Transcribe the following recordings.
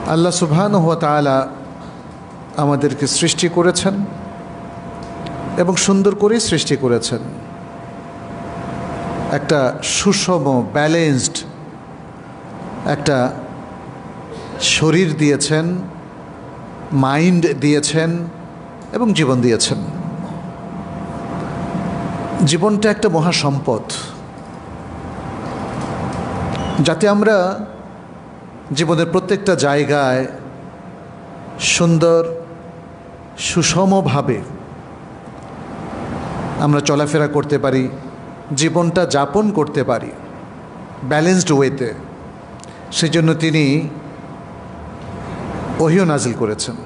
আল্লাহ সুবহানাহু ওয়া তাআলা আমাদেরকে সৃষ্টি করেছেন এবং সুন্দর করেই সৃষ্টি করেছেন। একটা সুষম ব্যালেন্সড একটা শরীর দিয়েছেন, মাইন্ড দিয়েছেন এবং জীবন দিয়েছেন। জীবনটা একটা মহাসম্পদ, যাতে আমরা জীবনের প্রত্যেকটা জায়গায় সুন্দর সুষমভাবে আমরা চলাফেরা করতে পারি, জীবনটা যাপন করতে পারি ব্যালেন্সড ওয়েতে। সেই জন্য তিনি ওহী নাজিল করেছেন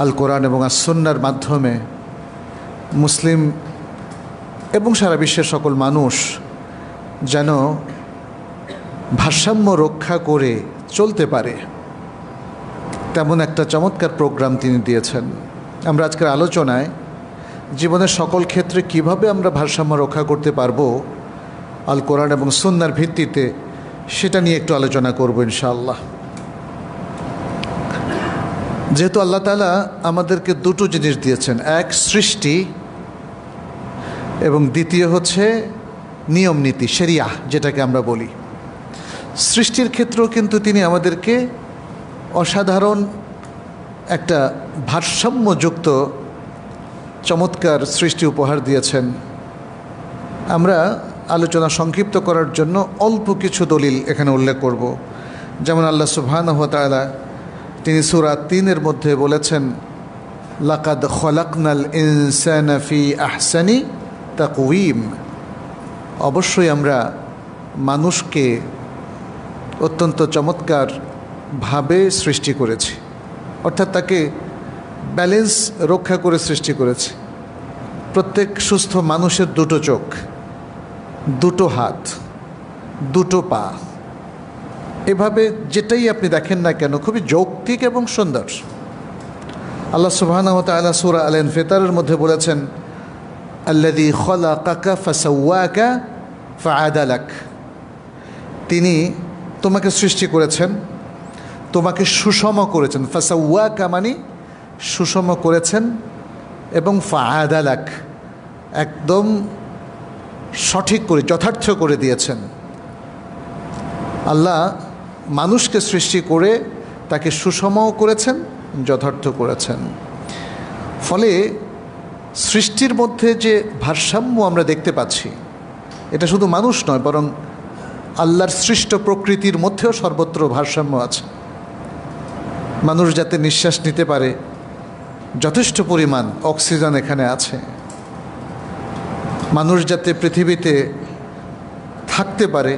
আল কোরআন এবং আস সুন্নাহর মাধ্যমে মুসলিম এবং সারা বিশ্বের সকল মানুষ যেন ভারসাম্য রক্ষা করে চলতে পারে, তেমন একটা চমৎকার প্রোগ্রাম তিনি দিয়েছেন। আমরা আজকের আলোচনায় জীবনের সকল ক্ষেত্রে কিভাবে আমরা ভারসাম্য রক্ষা করতে পারবো আল কোরআন এবং সুন্নাহর ভিত্তিতে, সেটা নিয়ে একটু আলোচনা করব ইনশাআল্লাহ। যেহেতু আল্লাহ তাআলা আমাদেরকে দুটো জিনিস দিয়েছেন, এক সৃষ্টি এবং দ্বিতীয় হচ্ছে নিয়ম নীতি, শরিয়া যেটাকে আমরা বলি। সৃষ্টির ক্ষেত্রেও কিন্তু তিনি আমাদেরকে অসাধারণ একটা ভারসাম্যযুক্ত চমৎকার সৃষ্টি উপহার দিয়েছেন। আমরা আলোচনা সংক্ষিপ্ত করার জন্য অল্প কিছু দলিল এখানে উল্লেখ করব। যেমন আল্লাহ সুবহানাহু ওয়া তাআলা তিনি সূরা ৩-এর মধ্যে বলেছেন, লাকাদ খলাকনাল ইনসানা ফি আহসানি তাকওয়িম, অবশ্যই আমরা মানুষকে অত্যন্ত চমৎকারভাবে সৃষ্টি করেছি, অর্থাৎ তাকে ব্যালেন্স রক্ষা করে সৃষ্টি করেছি। প্রত্যেক সুস্থ মানুষের দুটো চোখ, দুটো হাত, দুটো পা, এভাবে যেটাই আপনি দেখেন না কেন খুবই যৌক্তিক এবং সুন্দর। আল্লাহ সুবহানাহু ওয়া তাআলা সূরা আল ইনফিতারের মধ্যে বলেছেন, আল্লাযী খলাকাকা ফাসাওয়াকা ফাআদালাক, তিনি তোমাকে সৃষ্টি করেছেন, তোমাকে সুষম করেছেন। ফাসাওয়াকা মানে সুষম করেছেন এবং ফাআদালাক একদম সঠিক করে যথার্থ করে দিয়েছেন। আল্লাহ মানুষকে সৃষ্টি করে তাকে সুষমও করেছেন, যথার্থ করেছেন। ফলে সৃষ্টির মধ্যে যে ভারসাম্য আমরা দেখতে পাচ্ছি, এটা শুধু মানুষ নয়, বরং আল্লাহর সৃষ্ট প্রকৃতির মধ্যেও সর্বত্র ভারসাম্য আছে। মানুষ যাতে নিঃশ্বাস নিতে পারে যথেষ্ট পরিমাণ অক্সিজেন এখানে আছে, মানুষ যাতে পৃথিবীতে থাকতে পারে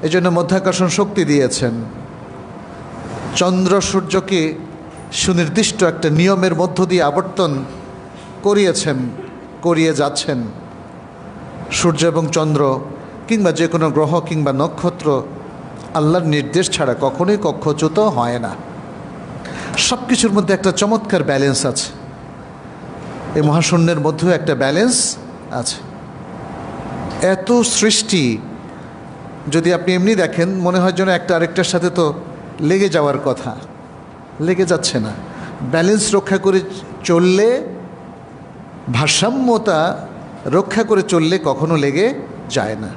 এজন্য মধ্যাকর্ষণ শক্তি দিয়েছেন। চন্দ্র সূর্যকে সুনির্দিষ্ট একটা নিয়মের মধ্য দিয়ে আবর্তন করিয়েছেন, করিয়ে যাচ্ছেন। সূর্য এবং চন্দ্র কিংবা যে কোনো গ্রহ কিংবা নক্ষত্র আল্লাহর নির্দেশ ছাড়া কখনোই কক্ষচ্যুত হয় না। সব কিছুর মধ্যে একটা চমৎকার ব্যালেন্স আছে, এই মহাশূন্যের মধ্যেও একটা ব্যালেন্স আছে। এত সৃষ্টি যদি আপনি এমনি দেখেন মনে হয় যেন একটা আরেকটার সাথে তো লেগে যাওয়ার কথা, লেগে যাচ্ছে না। ব্যালেন্স রক্ষা করে চললে, ভারসাম্যতা রক্ষা করে চললে কখনো লেগে যায় না।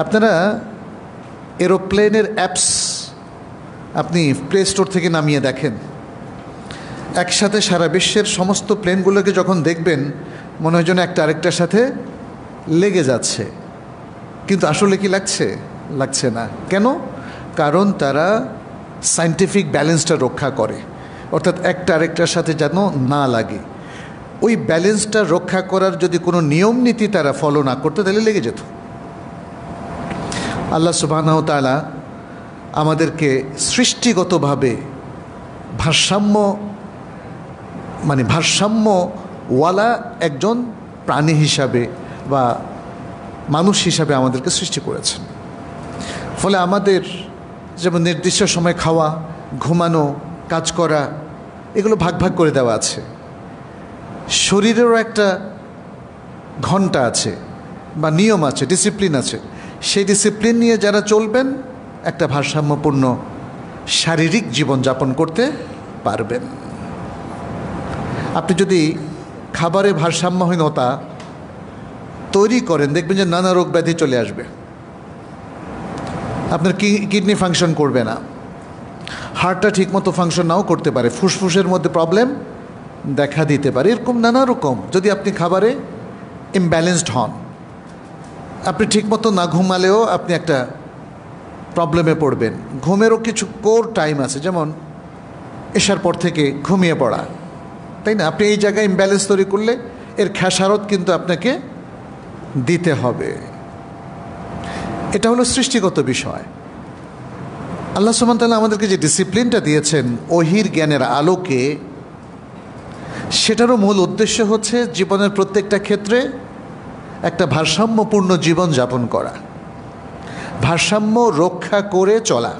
আপনারা এরোপ্লেনের অ্যাপস আপনি প্লে স্টোর থেকে নামিয়ে দেখেন, একসাথে সারা বিশ্বের সমস্ত প্লেনগুলোকে যখন দেখবেন মনে হয় যেন একটা আরেকটার সাথে লেগে যাচ্ছে, কিন্তু আসলে কি লাগছে? লাগছে না। কেন? কারণ তারা সায়েন্টিফিক ব্যালেন্সটা রক্ষা করে, অর্থাৎ একটা আরেকটার সাথে যেন না লাগে। ওই ব্যালেন্সটা রক্ষা করার যদি কোনো নিয়ম নীতি তারা ফলো না করতো তাহলে লেগে যেত। আল্লাহ সুবহানাহু ওয়া তাআলা আমাদেরকে সৃষ্টিগতভাবে ভারসাম্যওয়ালা একজন প্রাণী হিসাবে বা মানুষ হিসাবে আমাদেরকে সৃষ্টি করেছেন। ফলে আমাদের যেমন নির্দিষ্ট সময় খাওয়া, ঘুমানো, কাজ করা, এগুলো ভাগ ভাগ করে দেওয়া আছে। শরীরেরও একটা ঘন্টা আছে বা নিয়ম আছে, ডিসিপ্লিন আছে। সেই ডিসিপ্লিন নিয়ে যারা চলবেন একটা ভারসাম্যপূর্ণ শারীরিক জীবনযাপন করতে পারবেন। আপনি যদি খাবারে ভারসাম্যহীনতা তৈরি করেন, দেখবেন যে নানা রোগ ব্যাধি চলে আসবে। আপনার কিডনি ফাংশন করবে না, হার্টটা ঠিকমতো ফাংশন নাও করতে পারে, ফুসফুসের মধ্যে প্রবলেম দেখা দিতে পারে, এরকম নানা রকম। যদি আপনি খাবারে ইমব্যালেন্সড হন, আপনি ঠিকমতো না ঘুমালেও আপনি একটা প্রবলেমে পড়বেন। ঘুমেরও কিছু কোর টাইম আছে, যেমন এশার পর থেকে ঘুমিয়ে পড়া, তাই না? আপনি এই জায়গায় ইমব্যালেন্স তৈরি করলে এর খেসারত কিন্তু আপনাকে দিতে হবে। এটা হলো সৃষ্টিগত বিষয়। আল্লাহ সুবহানাহু ওয়া তাআলা আমাদেরকে যে ডিসিপ্লিনটা দিয়েছেন ওহির জ্ঞানের আলোকে, সেটারও মূল উদ্দেশ্য হচ্ছে জীবনের প্রত্যেকটা ক্ষেত্রে একটা ভারসাম্যপূর্ণ জীবন যাপন করা, ভারসাম্য রক্ষা করে চলা।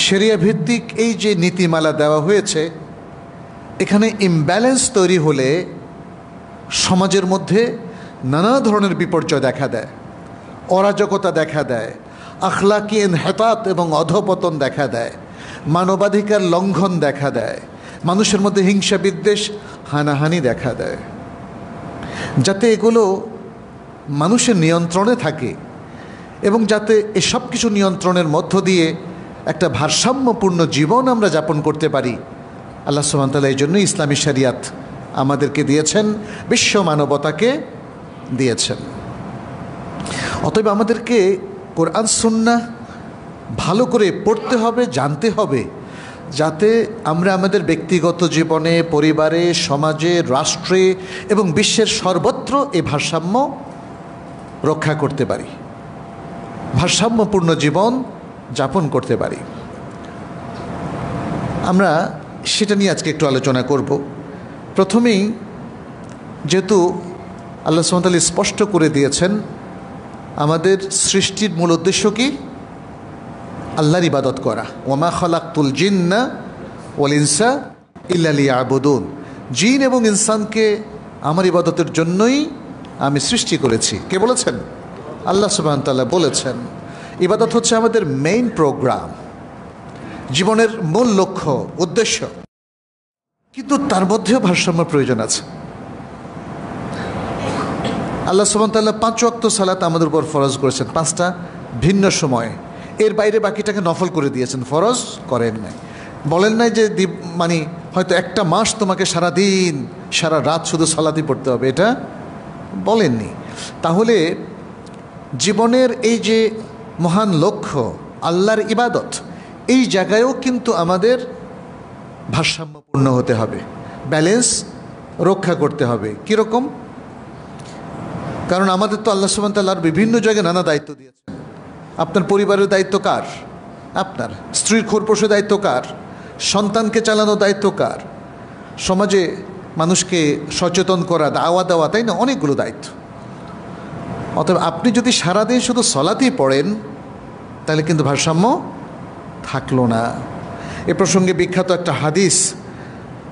শরিয়া ভিত্তিক এই যে নীতিমালা দেওয়া হয়েছে, এখানে ইমব্যালেন্স তৈরি হলে সমাজের মধ্যে নানা ধরনের বিপর্যয় দেখা দেয়, অরাজকতা দেখা দেয়, আখলাকি ইনহিতাত এবং অধপতন দেখা দেয়, মানবাধিকার লঙ্ঘন দেখা দেয়, মানুষের মধ্যে হিংসা বিদ্বেষ হানাহানি দেখা দেয়। যাতে এগুলো মানুষের নিয়ন্ত্রণে থাকে এবং যাতে এসব কিছু নিয়ন্ত্রণের মধ্য দিয়ে একটা ভারসাম্যপূর্ণ জীবন আমরা যাপন করতে পারি, আল্লাহ সুবহানাহু ওয়া তাআলা এই জন্য ইসলামী শরিয়াত আমাদেরকে দিয়েছেন, বিশ্ব মানবতাকে দিয়েছেন। অতএব আমাদেরকে কোরআন সুন্নাহ ভালো করে পড়তে হবে, জানতে হবে, যাতে আমরা আমাদের ব্যক্তিগত জীবনে, পরিবারে, সমাজে, রাষ্ট্রে এবং বিশ্বের সর্বত্র এই ভারসাম্য রক্ষা করতে পারি, ভারসাম্যপূর্ণ জীবন যাপন করতে পারি। আমরা সেটা নিয়ে আজকে একটু আলোচনা করব। প্রথমেই যেহেতু আল্লাহ সুবহানাহু ওয়া তাআলা স্পষ্ট করে দিয়েছেন আমাদের সৃষ্টির মূল উদ্দেশ্য কি, আল্লাহর ইবাদত করা। ওয়ামা খালাকতুল জিন্না ওয়াল ইনসা ইল্লা লিয়াবুদুন, জিন এবং ইনসানকে আমার ইবাদতের জন্যই আমি সৃষ্টি করেছি। কে বলেছেন? আল্লাহ সুবহানাহু ওয়া তাআলা বলেছেন। ইবাদত হচ্ছে আমাদের মেইন প্রোগ্রাম, জীবনের মূল লক্ষ্য, উদ্দেশ্য, কিন্তু তার মধ্যেও ভারসাম্য প্রয়োজন আছে। আল্লাহ সুবহানাহু ওয়া তাআলা 5 ওয়াক্ত সালাত আমাদের উপর ফরজ করেছেন, 5টা ভিন্ন সময়ে। এর বাইরে বাকিটাকে নফল করে দিয়েছেন, ফরজ করেন নাই। বলেন নাই যে মানে হয়তো একটা মাস তোমাকে সারা দিন সারা রাত শুধু সালাতই পড়তে হবে, এটা বলেননি। তাহলে জীবনের এই যে মহান লক্ষ্য আল্লাহর ইবাদত, এই জায়গায়ও কিন্তু আমাদের ভারসাম্যপূর্ণ হতে হবে, ব্যালেন্স রক্ষা করতে হবে। কীরকম? কারণ আমাদের তো আল্লাহ সুবহানাহু ওয়া তাআলার বিভিন্ন জায়গায় নানা দায়িত্ব দিয়েছেন। আপনার পরিবারের দায়িত্ব কার? আপনার। স্ত্রীর খোরপোশের দায়িত্ব কার? সন্তানকে চালানোর দায়িত্ব কার? সমাজে মানুষকে সচেতন করা, দাওয়া দেওয়া, তাই না? অনেকগুলো দায়িত্ব। অতএব আপনি যদি সারাদিন শুধু সলাতেই পড়েন তাহলে কিন্তু ভারসাম্য থাকলো না। এ প্রসঙ্গে বিখ্যাত একটা হাদিস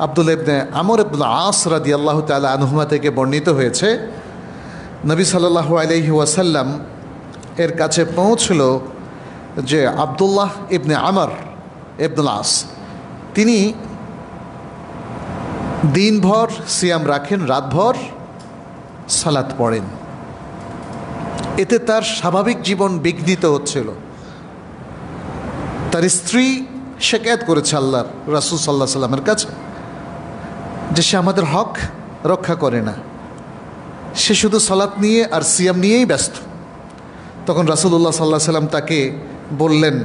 আব্দুল্লাহ ইবনে আমর ইবনে আস রাদিয়াল্লাহু তাআলা আনহুমা থেকে বর্ণিত হয়েছে। নবী সাল্লাল্লাহু আলাইহি ওয়াসাল্লাম এর কাছে পৌঁছল যে আব্দুল্লাহ ইবনে আমর ইবনুল আস তিনি দিনভর সিয়াম রাখেন, রাতভর সালাত পড়েন। এতে তার স্বাভাবিক জীবন বিঘ্নিত হচ্ছিল। তার স্ত্রী শিকায়ত করেছে আল্লাহর রাসূল সাল্লাল্লাহু আলাইহি সাল্লামের কাছে যে সে আমাদের হক রক্ষা করে না, সে শুধু সালাত নিয়ে আর সিয়াম নিয়েই ব্যস্ত। তখন রাসূলুল্লাহ সাল্লাল্লাহু আলাইহি সাল্লাম তাকে বললেন,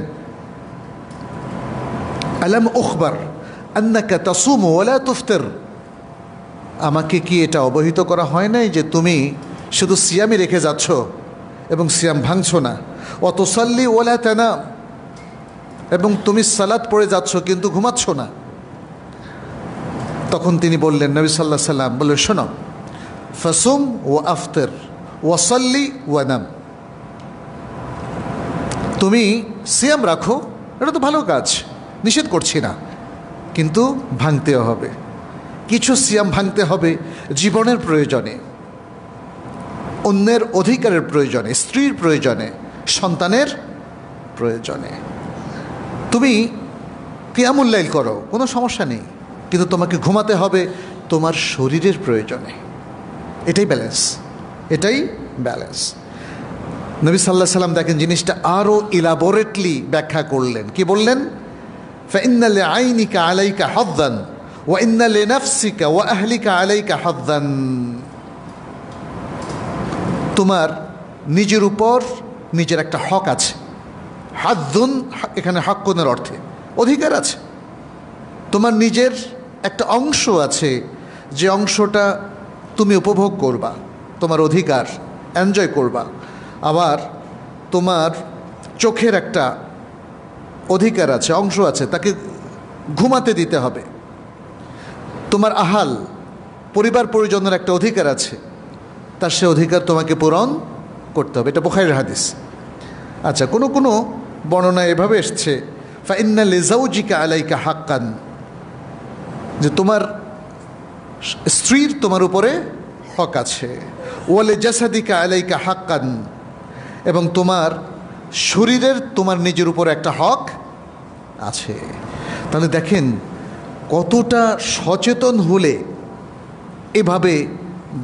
আলাম উখবার আন্নাকা তাসুমু ওয়া লা তুফতির, আমাকে কি এটা অবহিত করা হয় নাই যে তুমি শুধু সিয়ামই রেখে যাচ্ছ এবং সিয়াম ভাঙছ না, ওয়া তুসাল্লি ওয়া লা তানাম, এবং তুমি সালাত পড়ে যাচ্ছ কিন্তু ঘুমাচ্ছ না। তখন তিনি বললেন, নবী সাল্লাল্লাহু আলাইহি সাল্লাম বললেন, শোনো, ফাসুম ওয়া আফতির ওয়া সাল্লি ওয়া নাম, তুমি সিয়াম রাখো, এটা তো ভালো কাজ, নিষেধ করছি না, কিন্তু ভাঙতেও হবে। কিছু সিয়াম ভাঙতে হবে জীবনের প্রয়োজনে, অন্যের অধিকারের প্রয়োজনে, স্ত্রীর প্রয়োজনে, সন্তানের প্রয়োজনে। তুমি কিয়ামুল লাইল করো, কোনো সমস্যা নেই, কিন্তু তোমাকে ঘুমাতে হবে তোমার শরীরের প্রয়োজনে। এটাই ব্যালেন্স, এটাই ব্যালেন্স। নবী সাল্লাল্লাহু আলাইহি সাল্লাম দেখেন জিনিসটা আরও ইলাবোরেটলি ব্যাখ্যা করলেন। কি বললেন? ফাইন্না লিআইনিকা আলাইকা হাযযান ওয়া ইন্না লিনাফসিকা ওয়া আহলিকা আলাইকা হাযযান। তোমার নিজের উপর নিজের একটা হক আছে। হাদ্দুন এখানে হাক্কুনের অর্থে অধিকার আছে। তোমার নিজের একটা অংশ আছে, যে অংশটা তুমি উপভোগ করবা, তোমার অধিকার, এনজয় করবা। আবার তোমার চোখের একটা অধিকার আছে, অংশ আছে, তাকে ঘুমাতে দিতে হবে। তোমার আহাল, পরিবার পরিজনের একটা অধিকার আছে, তার সে অধিকার তোমাকে পূরণ করতে হবে। এটা বুখারীর হাদিস। আচ্ছা, কোনো কোনো বর্ণনা এভাবে এসছে, ফাইন্না লিজাউজিকা আলাইকা হাক্কান, যে তোমার স্ত্রীর তোমার উপরে হক আছে। ওয়ালে জাসাদিকা আলাইকা হাক্কান, এবং তোমার শরীরের তোমার নিজের উপর একটা হক আছে। তাহলে দেখেন কতটা সচেতন হলে এভাবে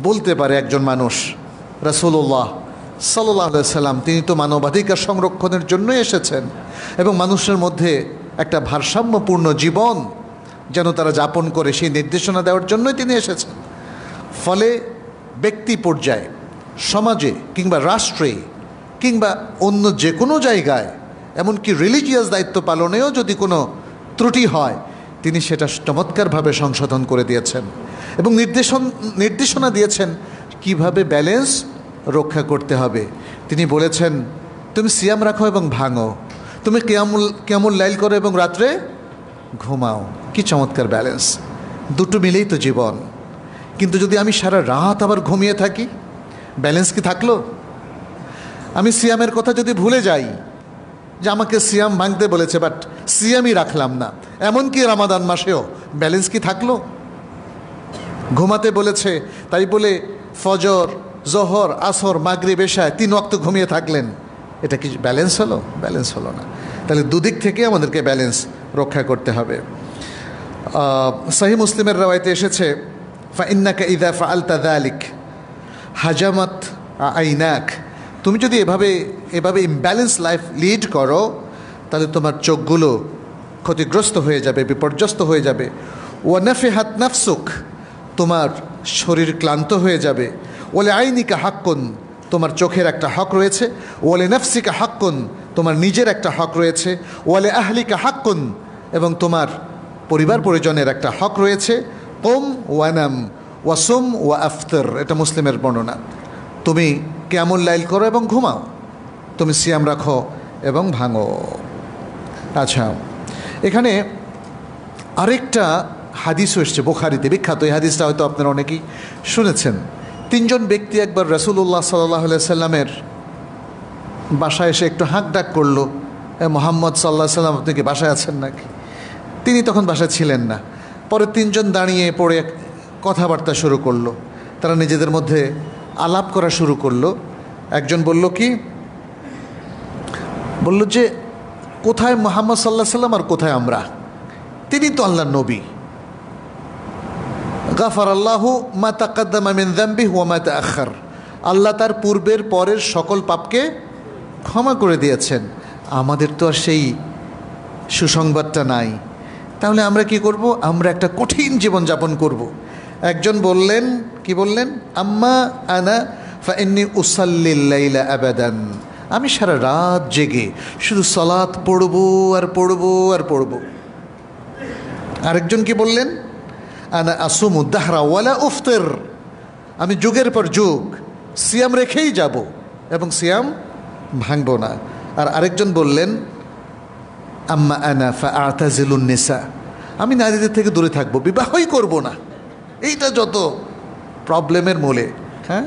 বলতে পারে একজন মানুষ। রাসূলুল্লাহ সাল্লাল্লাহু আলাইহি সাল্লাম তিনি তো মানবাধিকার সংরক্ষণের জন্যই এসেছেন, এবং মানুষের মধ্যে একটা ভারসাম্যপূর্ণ জীবন যেন তারা যাপন করে সেই নির্দেশনা দেওয়ার জন্যই তিনি এসেছেন। ফলে ব্যক্তি পর্যায়ে, সমাজে কিংবা রাষ্ট্রে কিংবা অন্য যে কোনো জায়গায়, এমনকি রিলিজিয়াস দায়িত্ব পালনেও যদি কোনো ত্রুটি হয়, তিনি সেটা চমৎকারভাবে সংশোধন করে দিয়েছেন এবং নির্দেশনা দিয়েছেন কিভাবে ব্যালেন্স রক্ষা করতে হবে। তিনি বলেছেন, তুমি সিয়াম রাখো এবং ভাঙো, তুমি কিয়ামুল লাইল করো এবং রাত্রে ঘুমাও। কি চমৎকার ব্যালেন্স! দুটো মিলেই তো জীবন। কিন্তু যদি আমি সারা রাত আবার ঘুমিয়ে থাকি, ব্যালেন্স কি থাকলো? আমি সিয়ামের কথা যদি ভুলে যাই, যে আমাকে সিয়াম ভাঙতে বলেছে বাট সিয়ামই রাখলাম না, এমনকি রমাদান মাসেও, ব্যালেন্স কি থাকলো? ঘুমাতে বলেছে তাই বলে ফজর, জোহর, আসর, মাগরিব, এশা 3 ওয়াক্ত ঘুমিয়ে থাকলেন, এটা কি ব্যালেন্স হলো? ব্যালেন্স হলো না। তাহলে দুদিক থেকে আমাদেরকে ব্যালেন্স রক্ষা করতে হবে। সহিহ মুসলিমের রাওয়ায়াতে এসেছে, ফাইন্নাকা ইযা ফাআলতা যালিক হাজামাত আইনাক, তুমি যদি এভাবে ইমব্যালেন্স লাইফ লিড করো, তাহলে তোমার চোখগুলো ক্ষতিগ্রস্ত হয়ে যাবে, বিপর্যস্ত হয়ে যাবে। ওয়া নাফিহাত নাফসুক, তোমার শরীর ক্লান্ত হয়ে যাবে। ওয়ালে আইনিকা হাক্কুন, তোমার চোখের একটা হক রয়েছে। ওয়ালে নাফসিকা হাক্কুন, তোমার নিজের একটা হক রয়েছে। ওয়ালে আহলিকা হাক্কুন, এবং তোমার পরিবার পরিজনের একটা হক রয়েছে। কুম ওয়ানাম ওয়াসুম ওয়া আফতর, এটা মুসলিমের বর্ণনা। তুমি কিয়ামুল লাইল করো এবং ঘুমাও, তুমি সিয়াম রাখো এবং ভাঙো। আচ্ছা, এখানে আরেকটা হাদিসও এসছে বুখারীতে, বিখ্যাত এই হাদিসটা হয়তো আপনারা অনেকেই শুনেছেন। 3 জন ব্যক্তি একবার রাসূলুল্লাহ সাল্লাল্লাহু আলাইহি সাল্লামের বাসায় এসে একটু হাঁক ডাক করলো, মুহাম্মদ সাল্লাল্লাহু আলাইহি সাল্লাম আপনি কি বাসায় আছেন নাকি? তিনি তখন বাসায় ছিলেন না। পরে 3 জন দাঁড়িয়ে পড়ে কথাবার্তা শুরু করলো, তারা নিজেদের মধ্যে আলাপ করা শুরু করলো। একজন বলল কি, বলল যে কোথায় মুহাম্মদ সাল্লাল্লাহু আলাইহি সাল্লাম আর কোথায় আমরা? তিনি তো আল্লাহর নবী। গাফারাল্লাহু মা তাকাদ্দামা মিন যামবিহি ওয়া মা তাআখার, আল্লাহ তার পূর্বের পরের সকল পাপকে ক্ষমা করে দিয়েছেন। আমাদের তো আর সেই সুসংবাদটা নাই। তাহলে আমরা কি করব? আমরা একটা কঠিন জীবন যাপন করব। একজন বললেন, কি বললেন? আম্মা আনা ফাইন্নী উসাল্লিল লাইলা আবাদান, আমি সারা রাত জেগে শুধু সালাত পড়ব আর পড়ব আর পড়ব। আরেকজন কি বললেন? আনা আসুমু দাহরা ওয়ালা উফতির, আমি যুগের পর যুগ সিয়াম রেখেই যাব এবং সিয়াম ভাঙব না। আর আরেকজন বললেন, আম্মা আনা ফাআতাজিলুন নিসা, আমি নারীদের থেকে দূরে থাকবো, বিবাহই করব না। এইটা যত প্রবলেমের মূলে। হ্যাঁ,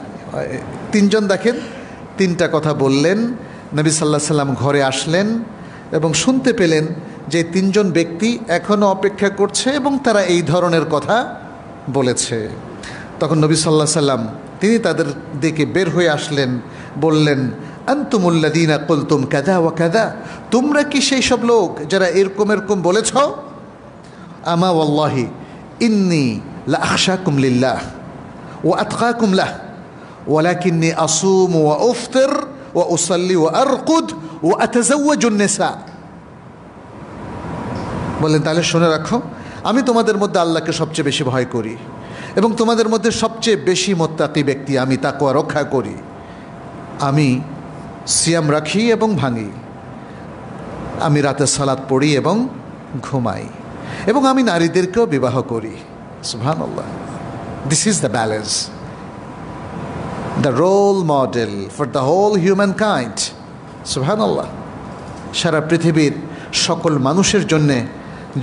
3 জন দেখেন 3টা কথা বললেন। নবী সাল্লাল্লাহু আলাইহি সাল্লাম ঘরে আসলেন এবং শুনতে পেলেন যে 3 জন ব্যক্তি এখনও অপেক্ষা করছে এবং তারা এই ধরনের কথা বলেছে। তখন নবী সাল্লাল্লাহু আলাইহি সাল্লাম তিনি তাদের দিকে বের হয়ে আসলেন, বললেন, আনতুমুল্লাযীনা কুলতুম কাযা ওয়া কাযা, তোমরা কি সেই সব লোক যারা এরকম এরকম বলেছ? আমা ওয়াল্লাহি ইন্নী লা আখশাকুম লিল্লাহ ওয়া আতকাকুম লাহ ওয়ালাকিন্নী আসুমু ওয়া উফতির ওয়া উসাল্লি ওয়া আরকুদ ওয়া আতাযাওয়াজুন নিসা। বলেন তাহলে শুনে রাখো, আমি তোমাদের মধ্যে আল্লাহকে সবচেয়ে বেশি ভয় করি এবং তোমাদের মধ্যে সবচেয়ে বেশি মুত্তাকি ব্যক্তি আমি, তাকওয়া রক্ষা করি। আমি সিয়াম রাখি এবং ভাঙি, আমি রাতে সালাত পড়ি এবং ঘুমাই, এবং আমি নারীদেরকেও বিবাহ করি। সুবহানাল্লাহ, this is the balance, the role model for the whole humankind. সুবহানাল্লাহ, সারা পৃথিবীর সকল মানুষের জন্যে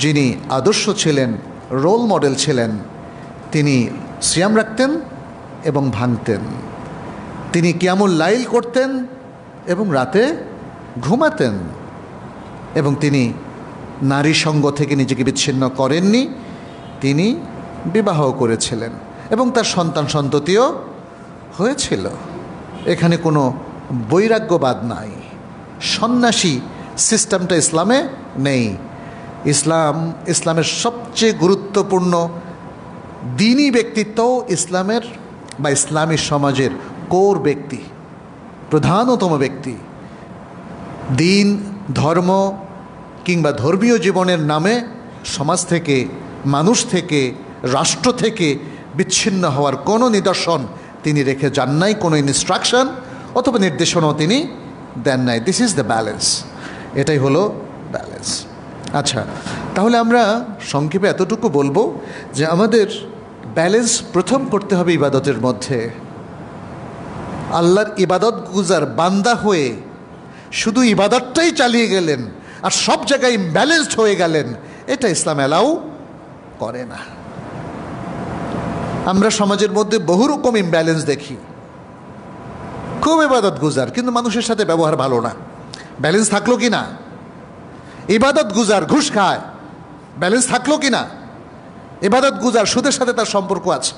যিনি আদর্শ ছিলেন, রোল মডেল ছিলেন, তিনি সিয়াম রাখতেন এবং ভাঙতেন, তিনি কিয়ামুল লাইল করতেন এবং রাতে ঘুমাতেন, এবং তিনি নারী সঙ্গ থেকে নিজেকে বিচ্ছিন্ন করেননি, তিনি বিবাহ করেছিলেন এবং তার সন্তান সন্ততিও হয়েছিল। এখানে কোনো বৈরাগ্যবাদ নাই, সন্ন্যাসী সিস্টেমটা ইসলামে নেই। ইসলামের সবচেয়ে গুরুত্বপূর্ণ দিনী ব্যক্তিত্ব ইসলামের বা ইসলামী সমাজের কোর ব্যক্তি, প্রধানতম ব্যক্তি, দিন ধর্ম কিংবা ধর্মীয় জীবনের নামে সমাজ থেকে, মানুষ থেকে, রাষ্ট্র থেকে বিচ্ছিন্ন হওয়ার কোনো নিদর্শন তিনি রেখে যান নাই, কোনো ইনস্ট্রাকশন অথবা নির্দেশনাও তিনি দেন নাই। দিস ইজ দ্য ব্যালেন্স, এটাই হলো ব্যালেন্স। আচ্ছা, তাহলে আমরা সংক্ষেপে এতটুকু বলবো যে আমাদের ব্যালেন্স প্রথম করতে হবে ইবাদতের মধ্যে। আল্লাহর ইবাদত গুজার বান্দা হয়ে শুধু ইবাদতটাই চালিয়ে গেলেন আর সব জায়গায় ইমব্যালেন্সড হয়ে গেলেন, এটা ইসলাম অ্যালাউ করে না। আমরা সমাজের মধ্যে বহু রকম ইমব্যালেন্স দেখি, খুব ইবাদত গুজার কিন্তু মানুষের সাথে ব্যবহার ভালো না, ব্যালেন্স থাকলো কি না? ইবাদত গুজার ঘুষ খায়, ব্যালেন্স থাকলো কি না? ইবাদত গুজার সুদের সাথে তার সম্পর্ক আছে,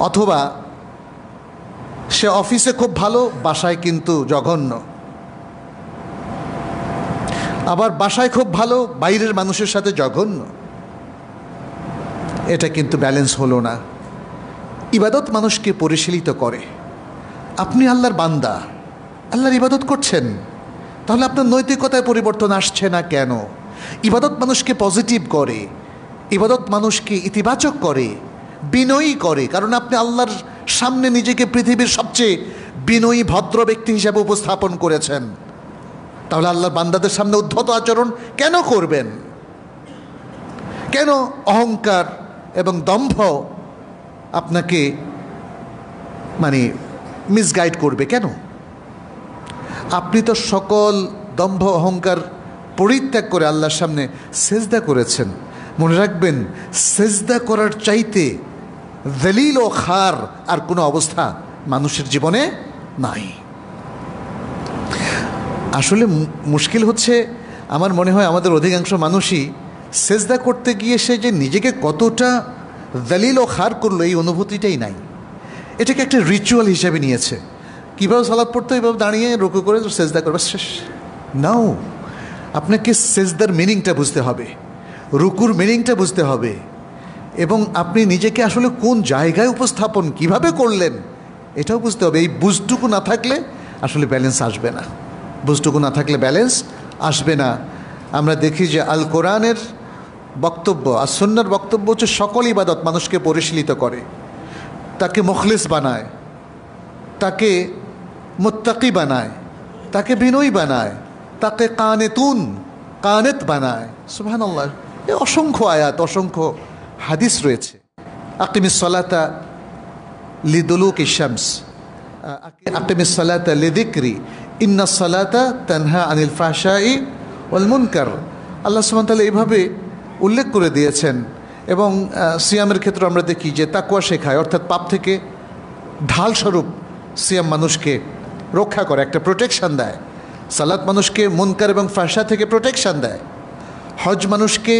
অথবা সে অফিসে খুব ভালো, বাসায় কিন্তু জঘন্য, আবার বাসায় খুব ভালো, বাইরের মানুষের সাথে জঘন্য। এটা কিন্তু ব্যালেন্স হলো না। ইবাদত মানুষকে পরিশীলিত করে। আপনি আল্লাহর বান্দা, আল্লাহর ইবাদত করছেন, তাহলে আপনার নৈতিকতায় পরিবর্তন আসছে না কেন? ইবাদত মানুষকে পজিটিভ করে, ইবাদত মানুষকে ইতিবাচক করে, বিনয়ী করে, কারণ আপনি আল্লাহর সামনে নিজেকে পৃথিবীর সবচেয়ে বিনয়ী ভদ্র ব্যক্তি হিসাবে উপস্থাপন করেছেন। তাহলে আল্লাহর বান্দাদের সামনে উদ্ধত আচরণ কেন করবেন? কেন অহংকার এবং দম্ভ আপনাকে মিসগাইড করবে কেন? আপনি তো সকল দম্ভ অহংকার পরিত্যাগ করে আল্লাহর সামনে সেজদা করেছেন। মনে রাখবেন, সেজদা করার চাইতে দলিল ও খার আর কোনো অবস্থা মানুষের জীবনে নাই। আসলে মুশকিল হচ্ছে, আমার মনে হয় আমাদের অধিকাংশ মানুষই সেজদা করতে গিয়ে সে যে নিজেকে কতটা দলিল ও খার করলো এই অনুভূতিটাই নাই। এটাকে একটা রিচুয়াল হিসেবে নিয়েছে। কীভাবে সালাত পড়তে, এইভাবে দাঁড়িয়ে রুকু করে সেজদা করবে, শেষ। নাও, আপনাকে সেজদার মিনিংটা বুঝতে হবে, রুকুর মিনিংটা বুঝতে হবে, এবং আপনি নিজেকে আসলে কোন জায়গায় উপস্থাপন কিভাবে করলেন এটাও বুঝতে হবে। এই বুঝটুকু না থাকলে আসলে ব্যালেন্স আসবে না, বুঝটুকু না থাকলে ব্যালেন্স আসবে না। আমরা দেখি যে আল কোরআনের বক্তব্য আর সুন্নাহর বক্তব্য হচ্ছে সকল ইবাদত মানুষকে পরিশীলিত করে, তাকে মুখলিস বানায়, তাকে মুত্তাকি বানায়, তাকে বিনয়ী বানায়, তাকে কানেত বানায়। সুবহানাল্লাহ, এই অসংখ্য আয়াত, অসংখ্য হাদিস রয়েছে। আকিমিস সালাতা লিদুলুকি শামস, আকিমিস সালাতা লিযিকরি, ইন্নাস সালাতা তানহা আনিল ফাহশাই ওয়াল মুনকার। আল্লাহ সুবহানাহু ওয়া তাআলা এইভাবে উল্লেখ করে দিয়েছেন। এবং সিয়ামের ক্ষেত্রে আমরা দেখি যে তাকওয়া শেখায়, অর্থাৎ পাপ থেকে ঢালস্বরূপ সিয়াম মানুষকে রক্ষা করে, একটা প্রোটেকশান দেয়। সালাত মানুষকে মুনকার এবং ফাহশা থেকে প্রোটেকশান দেয়। হজ মানুষকে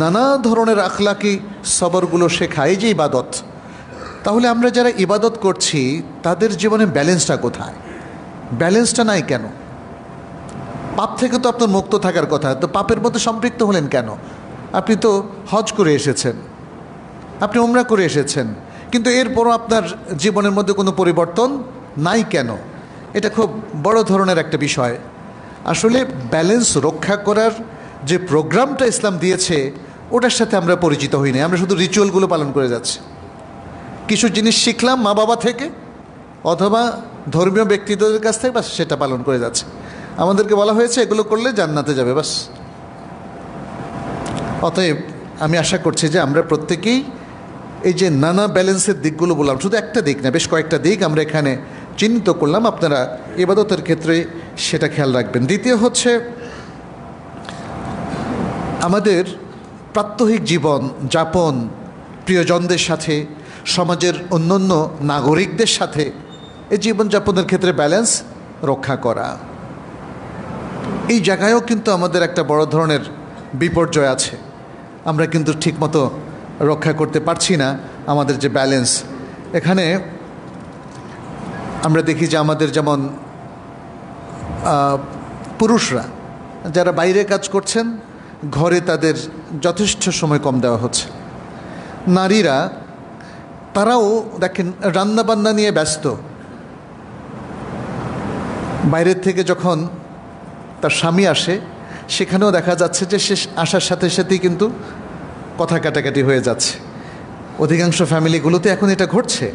নানা ধরনের আখলাকি সবরগুলো শেখায়, এই যে ইবাদত। তাহলে আমরা যারা ইবাদত করছি তাদের জীবনে ব্যালেন্সটা কোথায়? ব্যালেন্সটা নাই কেন? পাপ থেকে তো আপনার মুক্ত থাকার কথা, তো পাপের মধ্যে সম্পৃক্ত হলেন কেন? আপনি তো হজ করে এসেছেন, আপনি উমরা করে এসেছেন, কিন্তু এরপরও আপনার জীবনের মধ্যে কোনো পরিবর্তন নাই কেন? এটা খুব বড় ধরনের একটা বিষয়। আসলে ব্যালেন্স রক্ষা করার যে প্রোগ্রামটা ইসলাম দিয়েছে ওটার সাথে আমরা পরিচিত হই না। আমরা শুধু রিচুয়ালগুলো পালন করে যাচ্ছি। কিছু জিনিস শিখলাম মা বাবা থেকে অথবা ধর্মীয় ব্যক্তিত্বদের কাছ থেকে, বাস সেটা পালন করে যাচ্ছে। আমাদেরকে বলা হয়েছে এগুলো করলে জান্নাতে যাবে, বাস। অতএব আমি আশা করছি যে আমরা প্রত্যেকেই এই যে নানা ব্যালেন্সের দিকগুলো বললাম, শুধু একটা দিক না, বেশ কয়েকটা দিক আমরা এখানে চিহ্নিত করলাম, আপনারা ইবাদতের ক্ষেত্রে সেটা খেয়াল রাখবেন। দ্বিতীয় হচ্ছে আমাদের প্রাত্যহিক জীবন যাপন, প্রিয়জনদের সাথে, সমাজের অন্যান্য নাগরিকদের সাথে এই জীবনযাপনের ক্ষেত্রে ব্যালেন্স রক্ষা করা। এই জায়গায়ও কিন্তু আমাদের একটা বড় ধরনের বিপর্যয় আছে। আমরা কিন্তু ঠিকমতো রক্ষা করতে পারছি না আমাদের যে ব্যালেন্স। এখানে আমরা দেখি যে আমাদের যেমন পুরুষরা যারা বাইরে কাজ করছেন, ঘরে তাদের যথেষ্ট সময় কম দেওয়া হচ্ছে। নারীরা তারাও দেখেন রান্নাবান্না নিয়ে ব্যস্ত। বাইরের থেকে যখন তার স্বামী আসে সেখানেও দেখা যাচ্ছে যে সে আসার সাথে সাথেই কিন্তু কথা কাটাকাটি হয়ে যাচ্ছে। অধিকাংশ ফ্যামিলিগুলোতে এখন এটা ঘটছে।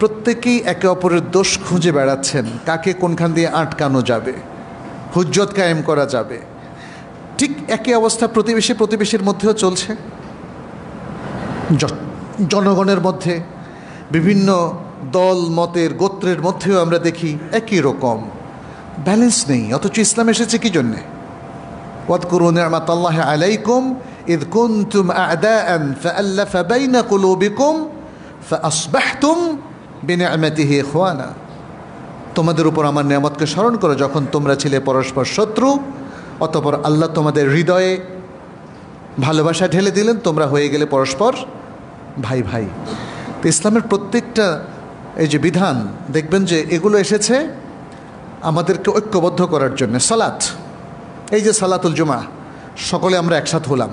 প্রত্যেকেই একে অপরের দোষ খুঁজে বেড়াচ্ছেন, কাকে কোনখান দিয়ে আটকানো যাবে, হুজ্জত কায়েম করা যাবে। ঠিক একই অবস্থা প্রতিবেশীর মধ্যেও চলছে। জনগণের মধ্যে বিভিন্ন দল মতের গোত্রের মধ্যেও আমরা দেখি একই রকম ব্যালেন্স নেই। অথচ ইসলাম এসেছে কি জন্যে? ওয়াদকুরু নি'মাতাল্লাহি আলাইকুম ইয কুনতুম আ'দাআন ফাআল্লাফা বাইনা কুলুবিকুম ফাআসবাহতুম বিনি'মাতিহি ইখওয়ানা। তোমাদের উপর আমার নিয়ামতকে স্মরণ করো, যখন তোমরা ছিলে পরস্পর শত্রু, অতঃপর আল্লাহ তোমাদের হৃদয়ে ভালোবাসা ঢেলে দিলেন, তোমরা হয়ে গেলে পরস্পর ভাই ভাই। তো ইসলামের প্রত্যেকটা এই যে বিধান দেখবেন যে এগুলো এসেছে আমাদেরকে ঐক্যবদ্ধ করার জন্য। সালাত, এই যে সালাতুল জুমা, সকলে আমরা একসাথে হলাম,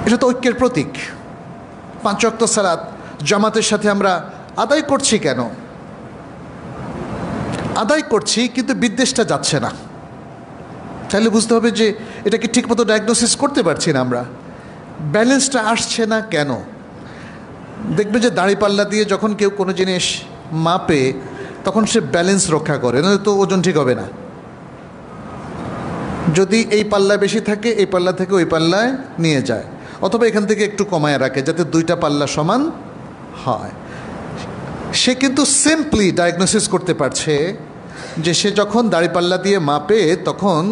এটা তো ঐক্যের প্রতীক। 5 ওয়াক্ত সালাত জামাতের সাথে আমরা আদায় করছি কেন? আদায় করছি কিন্তু বিদ্বেষটা যাচ্ছে না। তাহলে বুঝতে হবে যে এটাকে ঠিকমতো ডায়াগনোসিস করতে পারছি না আমরা, ব্যালেন্সটা আসছে না কেন? দেখবেন যে দাঁড়িপাল্লা দিয়ে যখন কেউ কোনো জিনিস মাপে তখন সে ব্যালেন্স রক্ষা করে, নয়তো তো ওজন ঠিক হবে না। যদি এই পাল্লা বেশি থাকে এই পাল্লা থেকে ওই পাল্লায় নিয়ে যায়, অথবা এখান থেকে একটু কমায় রাখে যাতে দুইটা পাল্লা সমান হয়। সে কিন্তু সিম্পলি ডায়াগনোসিস করতে পারছে যে সে যখন দাঁড়িপাল্লা দিয়ে মাপে তখন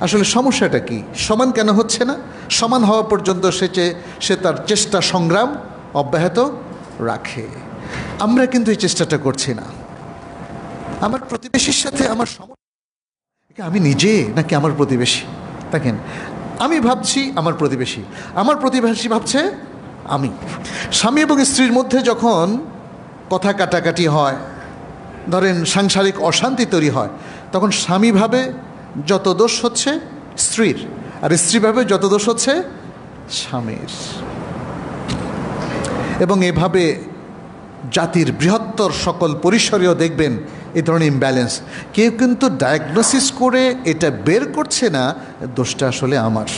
আসলে সমস্যাটা কি, সমান কেন হচ্ছে না। সমান হওয়া পর্যন্ত সে তার চেষ্টা সংগ্রাম অব্যাহত রাখে। আমরা কিন্তু এই চেষ্টাটা করছি না। আমার প্রতিবেশীর সাথে আমার সমস্যা আমি নিজে নাকি আমার প্রতিবেশী? দেখেন, আমি ভাবছি আমার প্রতিবেশী, আমার প্রতিবেশী ভাবছে আমি। স্বামী এবং স্ত্রীর মধ্যে যখন কথা কাটাকাটি হয়, ধরেন সাংসারিক অশান্তি তৈরি হয়, তখন স্বামী ভাবে যত দোষ হচ্ছে স্ত্রীর, আর স্ত্রী ভাবে যত দোষ হচ্ছে স্বামীর। এবং এভাবে জাতির বৃহত্তর সকল পরিসরেও দেখবেন এই ধরনের ইমব্যালেন্স। কেউ কিন্তু ডায়াগনোসিস করে এটা বের করছে না দোষটা আসলে আমার।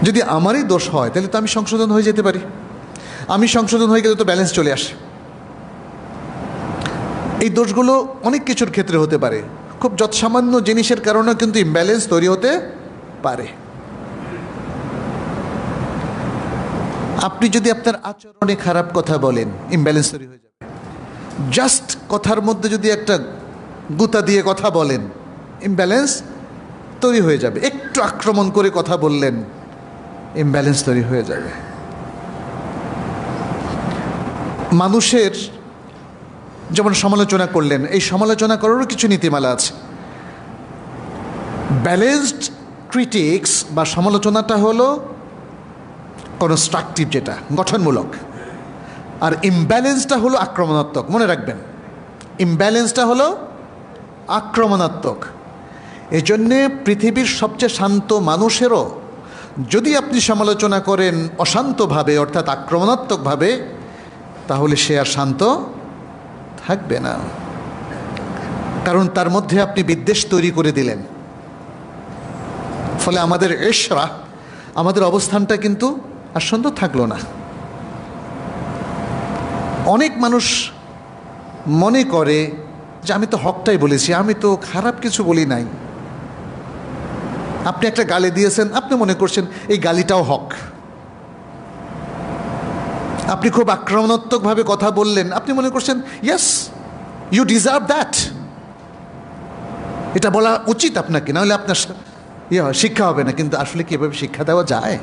যদি আমারই দোষ হয় তাহলে তো আমি সংশোধন হয়ে যেতে পারি। আমি সংশোধন হয়ে গেলে তো ব্যালেন্স চলে আসে। এই দোষগুলো অনেক কিছুর ক্ষেত্রে হতে পারে, খুব যৎসামান্য জিনিসের কারণেও কিন্তু ইমব্যালেন্স তৈরি হতে পারে। আপনি যদি আপনার আচরণে খারাপ কথা বলেন, ইমব্যালেন্স তৈরি হয়ে যাবে। জাস্ট কথার মধ্যে যদি একটা গুতা দিয়ে কথা বলেন, ইমব্যালেন্স তৈরি হয়ে যাবে। একটু আক্রমণ করে কথা বললেন, ইমব্যালেন্স তৈরি হয়ে যাবে। মানুষের যেমন সমালোচনা করলেন, এই সমালোচনা করারও কিছু নীতিমালা আছে। ব্যালেন্সড ক্রিটিক্স বা সমালোচনাটা হলো কনস্ট্রাকটিভ, যেটা গঠনমূলক, আর ইমব্যালেন্সটা হলো আক্রমণাত্মক। মনে রাখবেন, ইমব্যালেন্সটা হলো আক্রমণাত্মক। এজন্যে পৃথিবীর সবচেয়ে শান্ত মানুষেরও যদি আপনি সমালোচনা করেন অশান্তভাবে, অর্থাৎ আক্রমণাত্মকভাবে, তাহলে সে আর শান্ত থাকবে না, কারণ তার মধ্যে আপনি বিদ্বেষ তৈরি করে দিলেন। ফলে আমাদের এশরা, আমাদের অবস্থানটা কিন্তু আর সুন্দর থাকলো না। অনেক মানুষ মনে করে যে আমি তো হকটাই বলেছি, আমি তো খারাপ কিছু বলি নাই। আপনি একটা গালি দিয়েছেন, আপনি মনে করছেন এই গালিটাও হক। আপনি খুব আক্রমণাত্মকভাবে কথা বললেন, আপনি মনে করছেন ইয়েস, ইউ ডিজার্ভ দ্যাট, এটা বলা উচিত আপনাকে, নাহলে আপনার শিক্ষা হবে না। কিন্তু আসলে কীভাবে শিক্ষা দেওয়া যায়?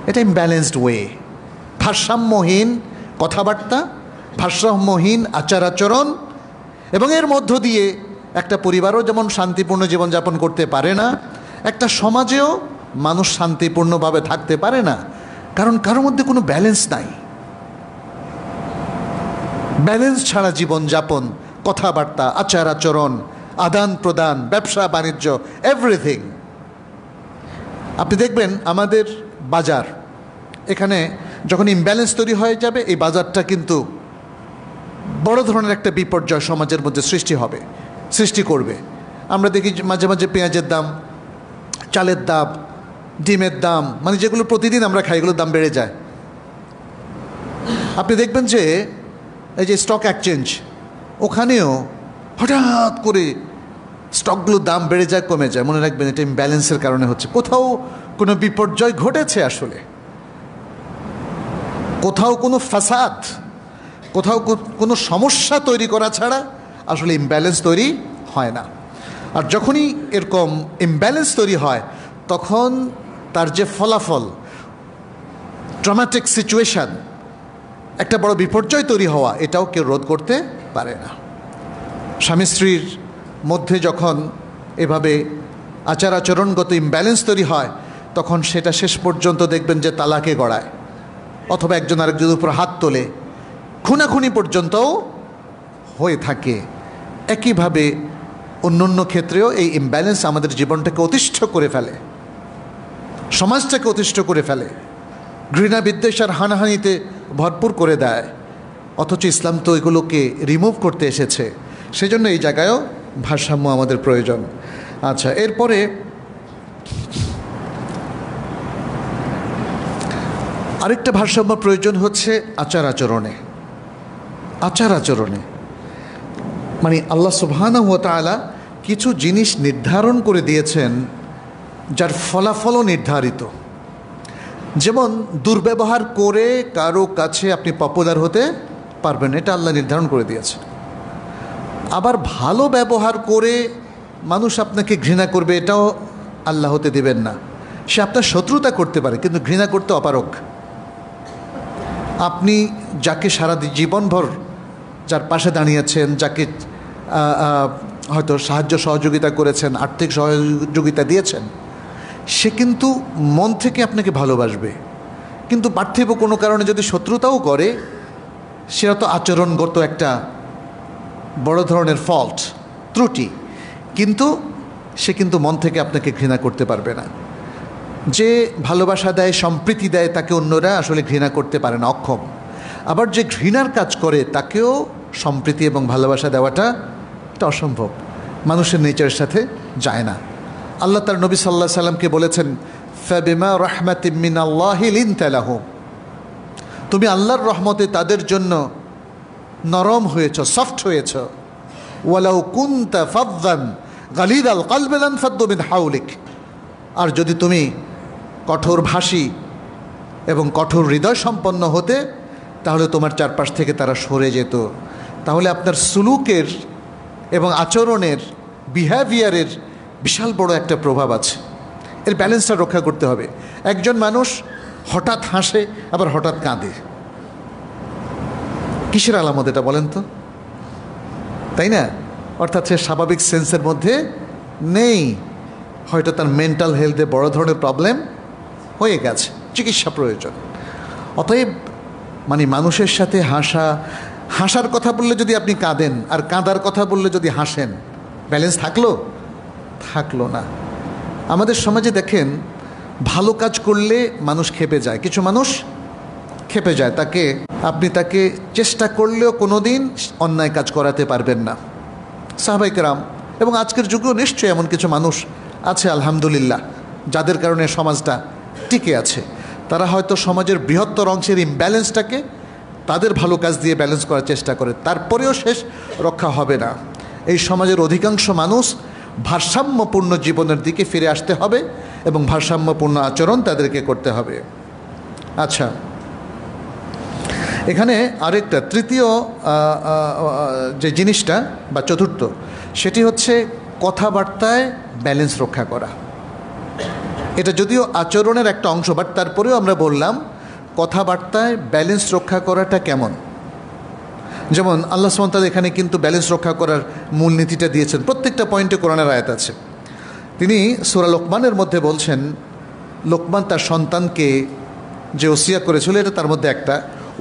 এটা ইমব্যালেন্সড ওয়ে, ভারসাম্যহীন কথাবার্তা, ভারসাম্যহীন আচার আচরণ, এবং এর মধ্য দিয়ে একটা পরিবারও যেমন শান্তিপূর্ণ জীবনযাপন করতে পারে না, একটা সমাজেও মানুষ শান্তিপূর্ণভাবে থাকতে পারে না, কারণ কারোর মধ্যে কোনো ব্যালেন্স নাই। ব্যালেন্স ছাড়া জীবনযাপন, কথাবার্তা, আচার আচরণ, আদান প্রদান, ব্যবসা বাণিজ্য, এভরিথিং। আপনি দেখবেন আমাদের বাজার, এখানে যখন ইমব্যালেন্স তৈরি হয়ে যাবে, এই বাজারটা কিন্তু বড় ধরনের একটা বিপর্যয় সমাজের মধ্যে সৃষ্টি করবে। আমরা দেখি মাঝে মাঝে পেঁয়াজের দাম, চালের দাম, ডিমের দাম, মানে যেগুলো প্রতিদিন আমরা খাই, এগুলোর দাম বেড়ে যায়। আপনি দেখবেন যে এই যে স্টক এক্সচেঞ্জ, ওখানেও হঠাৎ করে স্টকগুলোর দাম বেড়ে যায়, কমে যায়। মনে রাখবেন এটা ইমব্যালেন্সের কারণে হচ্ছে। কোথাও কোনো বিপর্যয় ঘটেছে, আসলে কোথাও কোনো ফাসাদ, কোথাও কোনো সমস্যা তৈরি করা ছাড়া আসলে ইমব্যালেন্স তৈরি হয় না। আর যখনই এরকম ইমব্যালেন্স তৈরি হয়, তখন তার যে ফলাফল, ট্রমাটিক সিচুয়েশান, একটা বড় বিপর্যয় তৈরি হওয়া, এটাও কেউ রোধ করতে পারে না। স্বামী স্ত্রীর মধ্যে যখন এভাবে আচার আচরণগত ইমব্যালেন্স তৈরি হয়, তখন সেটা শেষ পর্যন্ত দেখবেন যে তালাকে গড়ায়, অথবা একজন আরেকজনের উপর হাত তোলে, খুনাখুনি পর্যন্তও হয়ে থাকে। একইভাবে অন্য ক্ষেত্রেও এই ইমব্যালেন্স আমাদের জীবনটাকে অতিষ্ঠ করে ফেলে, সমাজটাকে অতিষ্ঠ করে ফেলে, ঘৃণা বিদ্বেষ আর হানাহানিতে ভরপুর করে দেয়। অথচ ইসলাম তো এগুলোকে রিমুভ করতে এসেছে। সেজন্য এই জায়গায়ও ভারসাম্য আমাদের প্রয়োজন। আচ্ছা, এরপরে আরেকটা ভারসাম্য প্রয়োজন হচ্ছে আচার আচরণে। মানে আল্লাহ সুবহানাহু ওয়া তাআলা কিছু জিনিস নির্ধারণ করে দিয়েছেন যার ফলাফলও নির্ধারিত। যেমন দুর্ব্যবহার করে কারো কাছে আপনি পপুলার হতে পারবেন, এটা আল্লাহ নির্ধারণ করে দিয়েছে। আবার ভালো ব্যবহার করে মানুষ আপনাকে ঘৃণা করবে, এটাও আল্লাহ হতে দেবেন না। সে আপনার শত্রুতা করতে পারে, কিন্তু ঘৃণা করতে অপারগ। আপনি যাকে সারা জীবনভর যার পাশে দাঁড়িয়েছেন, যাকে হয়তো সাহায্য সহযোগিতা করেছেন, আর্থিক সহযোগিতা দিয়েছেন, সে কিন্তু মন থেকে আপনাকে ভালোবাসবে। কিন্তু পার্থিব কোনো কারণে যদি শত্রুতাও করে, সেটা তো আচরণগত একটা বড় ধরনের ফল্ট, ত্রুটি, কিন্তু সে কিন্তু মন থেকে আপনাকে ঘৃণা করতে পারবে না। যে ভালোবাসা দেয়, সম্প্রীতি দেয়, তাকে অন্যরা আসলে ঘৃণা করতে পারে না, অক্ষম। আবার যে ঘৃণার কাজ করে, তাকেও সম্প্রীতি এবং ভালোবাসা দেওয়াটা এটা অসম্ভব, মানুষের নেচারের সাথে যায় না। আল্লাহ তার নবী সাল্লাল্লাহু আলাইহি সাল্লামকে বলেছেন, ফাবিমা রাহমাতিম মিনাল্লাহি লিনতা লাহুম, তুমি আল্লাহর রহমতে তাদের জন্য নরম হয়েছ, সফট হয়েছ। ওয়ালাউ কুনতা ফাযযান গালিযাল কলবি লানফাদ্দু মিন হাওলিক, আর যদি তুমি কঠোরভাষী এবং কঠোর হৃদয় সম্পন্ন হতে, তাহলে তোমার চারপাশ থেকে তারা সরে যেত। তাহলে আপনার সুলুকের এবং আচরণের, বিহেভিয়ারের বিশাল বড় একটা প্রভাব আছে। এর ব্যালেন্সটা রক্ষা করতে হবে। একজন মানুষ হঠাৎ হাসে, আবার হঠাৎ কাঁদে, কিসের আলামত এটা বলেন তো? তাই না? অর্থাৎ সে স্বাভাবিক সেন্সের মধ্যে নেই, হয়তো তার মেন্টাল হেলথে বড় ধরনের প্রবলেম হয়ে গেছে, চিকিৎসা প্রয়োজন। অতএব মানে মানুষের সাথে হাসা, হাসার কথা বললে যদি আপনি কাঁদেন, আর কাঁদার কথা বললে যদি হাসেন, ব্যালেন্স থাকলো? থাকলো না। আমাদের সমাজে দেখেন, ভালো কাজ করলে মানুষ ক্ষেপে যায়, কিছু মানুষ ক্ষেপে যায়, আপনি তাকে চেষ্টা করলেও কোনো দিন অন্যায় কাজ করাতে পারবেন না। সাহাবায়ে কেরাম এবং আজকের যুগেও নিশ্চয়ই এমন কিছু মানুষ আছে আলহামদুলিল্লাহ, যাদের কারণে সমাজটা টিকে আছে। তারা হয়তো সমাজের বৃহত্তর অংশের ইমব্যালেন্সটাকে তাদের ভালো কাজ দিয়ে ব্যালেন্স করার চেষ্টা করে, তারপরেও শেষ রক্ষা হবে না। এই সমাজের অধিকাংশ মানুষ ভারসাম্যপূর্ণ জীবনের দিকে ফিরে আসতে হবে এবং ভারসাম্যপূর্ণ আচরণ তাদেরকে করতে হবে। আচ্ছা, এখানে আরেকটা তৃতীয় যে জিনিসটা বা চতুর্থ, সেটি হচ্ছে কথাবার্তায় ব্যালেন্স রক্ষা করা। এটা যদিও আচরণের একটা অংশ, বাট তারপরেও আমরা বললাম কথাবার্তায় ব্যালেন্স রক্ষা করাটা কেমন। যেমন আল্লাহ সুবহানাহু ওয়া তাআলা এখানে কিন্তু ব্যালেন্স রক্ষা করার মূলনীতিটা দিয়েছেন, প্রত্যেকটা পয়েন্টে কোরআনের আয়াত আছে। তিনি সূরা লোকমানের মধ্যে বলছেন, লোকমান তার সন্তানকে যে ওসিয়া করেছিল এটা তার মধ্যে একটা,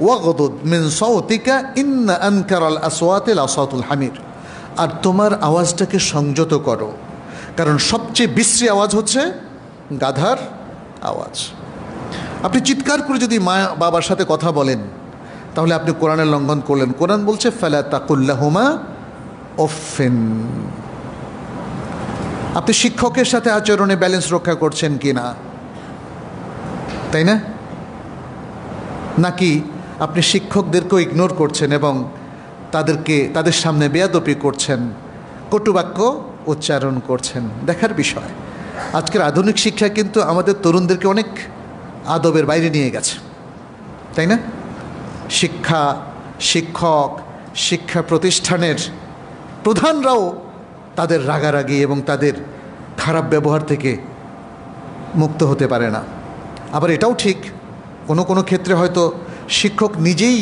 ওয়াগদুদ মিন সাওতিকা ইন্না আনকারাল আসওয়াতি লাসাউতুল হামির, আর তোমার আওয়াজটাকে সংযত করো, কারণ সবচেয়ে বিশ্রী আওয়াজ হচ্ছে গাধার আওয়াজ। আপনি চিৎকার করে যদি মা বাবার সাথে কথা বলেন তাহলে আপনি কোরআনের লঙ্ঘন করলেন। কোরআন বলছে ফালা তাকুল্লাহুমা উফিন। আপনি শিক্ষকের সাথে আচরণে ব্যালেন্স রক্ষা করছেন কি না, তাই না? নাকি আপনি শিক্ষকদেরকেও ইগনোর করছেন এবং তাদের সামনে বেয়াদবি করছেন, কটুবাক্য উচ্চারণ করছেন? দেখার বিষয়। আজকের আধুনিক শিক্ষা কিন্তু আমাদের তরুণদেরকে অনেক আদবের বাইরে নিয়ে গেছে, তাই না? শিক্ষক, শিক্ষা প্রতিষ্ঠানের প্রধানরাও তাদের রাগারাগি এবং তাদের খারাপ ব্যবহার থেকে মুক্ত হতে পারে না। আবার এটাও ঠিক, কোনো ক্ষেত্রে হয়তো শিক্ষক নিজেই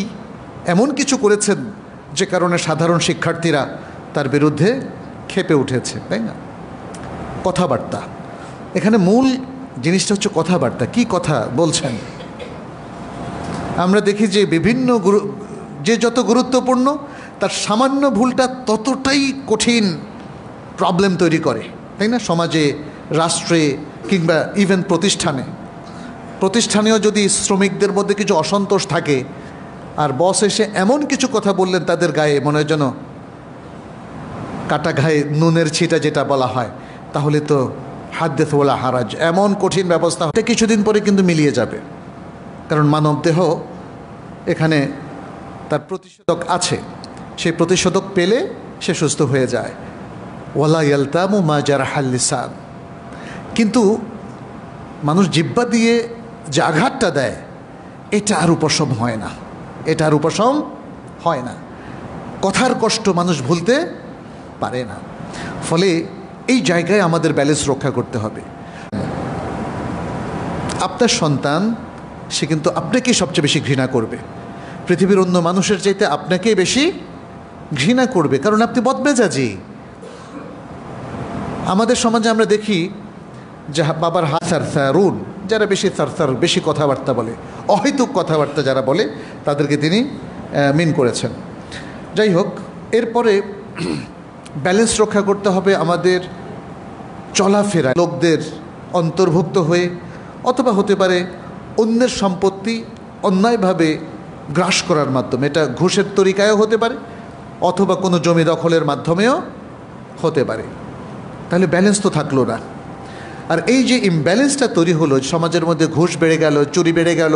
এমন কিছু করেছেন যে কারণে সাধারণ শিক্ষার্থীরা তার বিরুদ্ধে ক্ষেপে উঠেছে, তাই না? কথাবার্তা, এখানে মূল জিনিসটা হচ্ছে কথাবার্তা। কি কথা বলছেন? আমরা দেখি যে যে যত গুরুত্বপূর্ণ তার সামান্য ভুলটা ততটাই কঠিন প্রবলেম তৈরি করে, তাই না? সমাজে, রাষ্ট্রে কিংবা ইভেন প্রতিষ্ঠানেও যদি শ্রমিকদের মধ্যে কিছু অসন্তোষ থাকে আর বস এসে এমন কিছু কথা বললেন তাদের গায়ে, মনে হয় যেন কাটা গায়ে নুনের ছিটা যেটা বলা হয়, তাহলে তো হাদ্দেস ওয়ালা হারাজ, এমন কঠিন ব্যবস্থা এটা কিছুদিন পরে কিন্তু মিলিয়ে যাবে। কারণ মানব দেহ এখানে তার প্রতিষেধক আছে, সেই প্রতিষেধক পেলে সে সুস্থ হয়ে যায়। ওয়ালা ইয়ালতামু মা জারাহাল লিসান। কিন্তু মানুষ জিহ্বা দিয়ে যে আঘাতটা দেয় এটা আর উপশম হয় না, কথার কষ্ট মানুষ ভুলতে পারে না। ফলে এই জায়গায় আমাদের ব্যালেন্স রক্ষা করতে হবে। আপনার সন্তান সে কিন্তু আপনাকেই সবচেয়ে বেশি ঘৃণা করবে, পৃথিবীর অন্য মানুষের চাইতে আপনাকেই বেশি ঘৃণা করবে, কারণ আপনি বদমেজাজি। আমাদের সমাজে আমরা দেখি যে বাবার হাত সারসারুন, যারা বেশি কথাবার্তা বলে, অহেতুক কথাবার্তা যারা বলে, তাদেরকে তিনি মিন করেছেন। যাই হোক, এরপরে ব্যালেন্স রক্ষা করতে হবে আমাদের চলাফেরা, লোকদের অন্তর্ভুক্ত হয়ে, অথবা হতে পারে অন্যের সম্পত্তি অন্যায়ভাবে গ্রাস করার মাধ্যমে, এটা ঘুষের তরিকায়ও হতে পারে অথবা কোনো জমি দখলের মাধ্যমেও হতে পারে। তাহলে ব্যালেন্স তো থাকলো না। আর এই যে ইমব্যালেন্সটা তৈরি হলো, সমাজের মধ্যে ঘুষ বেড়ে গেল, চুরি বেড়ে গেল,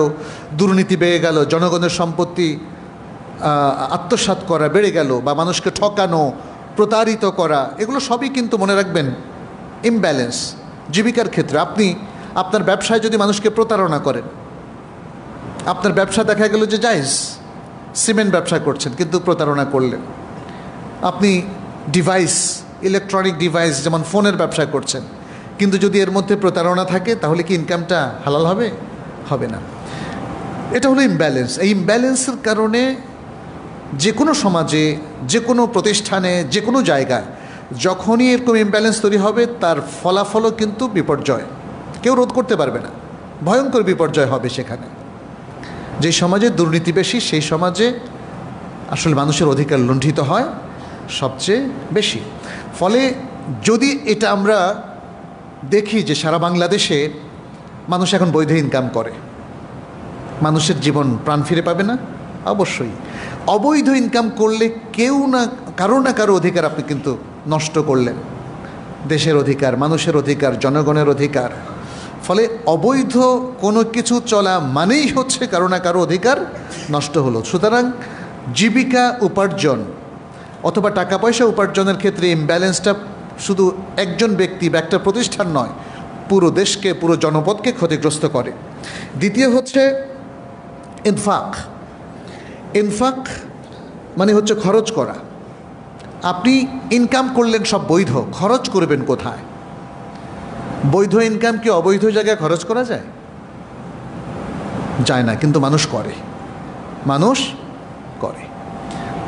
দুর্নীতি বেড়ে গেল, জনগণের সম্পত্তি আত্মসাৎ করা বেড়ে গেল, বা মানুষকে ঠকানো, প্রতারিত করা, এগুলো সবই কিন্তু মনে রাখবেন ইমব্যালেন্স। জীবিকার ক্ষেত্রে আপনি আপনার ব্যবসায় যদি মানুষকে প্রতারণা করেন, আপনার ব্যবসা দেখা গেল যে জায়েজ, সিমেন্ট ব্যবসা করছেন কিন্তু প্রতারণা করলেন। আপনি ইলেকট্রনিক ডিভাইস যেমন ফোনের ব্যবসা করছেন, কিন্তু যদি এর মধ্যে প্রতারণা থাকে তাহলে কি ইনকামটা হালাল হবে না। এটা হলো ইমব্যালেন্স। এই ইমব্যালেন্সের কারণে যে কোনো সমাজে, যে কোনো প্রতিষ্ঠানে, যে কোনো জায়গায় যখনই এরকম ইমব্যালেন্স তৈরি হবে তার ফলাফলও কিন্তু বিপর্যয়, কেউ রোধ করতে পারবে না, ভয়ঙ্কর বিপর্যয় হবে সেখানে। যে সমাজে দুর্নীতি বেশি সেই সমাজে আসলে মানুষের অধিকার লুণ্ঠিত হয় সবচেয়ে বেশি। ফলে যদি এটা আমরা দেখি যে সারা বাংলাদেশে মানুষ এখন বৈধ ইনকাম করে, মানুষের জীবন প্রাণ ফিরে পাবে না? অবশ্যই। অবৈধ ইনকাম করলে কেউ না কারো অধিকার আপনি কিন্তু নষ্ট করলেন, দেশের অধিকার, মানুষের অধিকার, জনগণের অধিকার। ফলে অবৈধ কোনো কিছু চলা মানেই হচ্ছে কারো না কারো অধিকার নষ্ট হলো। সুতরাং জীবিকা উপার্জন অথবা টাকা পয়সা উপার্জনের ক্ষেত্রে ইমব্যালেন্সটা শুধু একজন ব্যক্তি বা একটা প্রতিষ্ঠান নয়, পুরো দেশকে, পুরো জনপদকে ক্ষতিগ্রস্ত করে। দ্বিতীয় হচ্ছে ইনফাক। ইনফাক মানে হচ্ছে খরচ করা। আপনি ইনকাম করলেন সব বৈধ, খরচ করবেন কোথায়? বৈধ ইনকাম কি অবৈধ জায়গায় খরচ করা যায়? যায় না, কিন্তু মানুষ করে, মানুষ করে।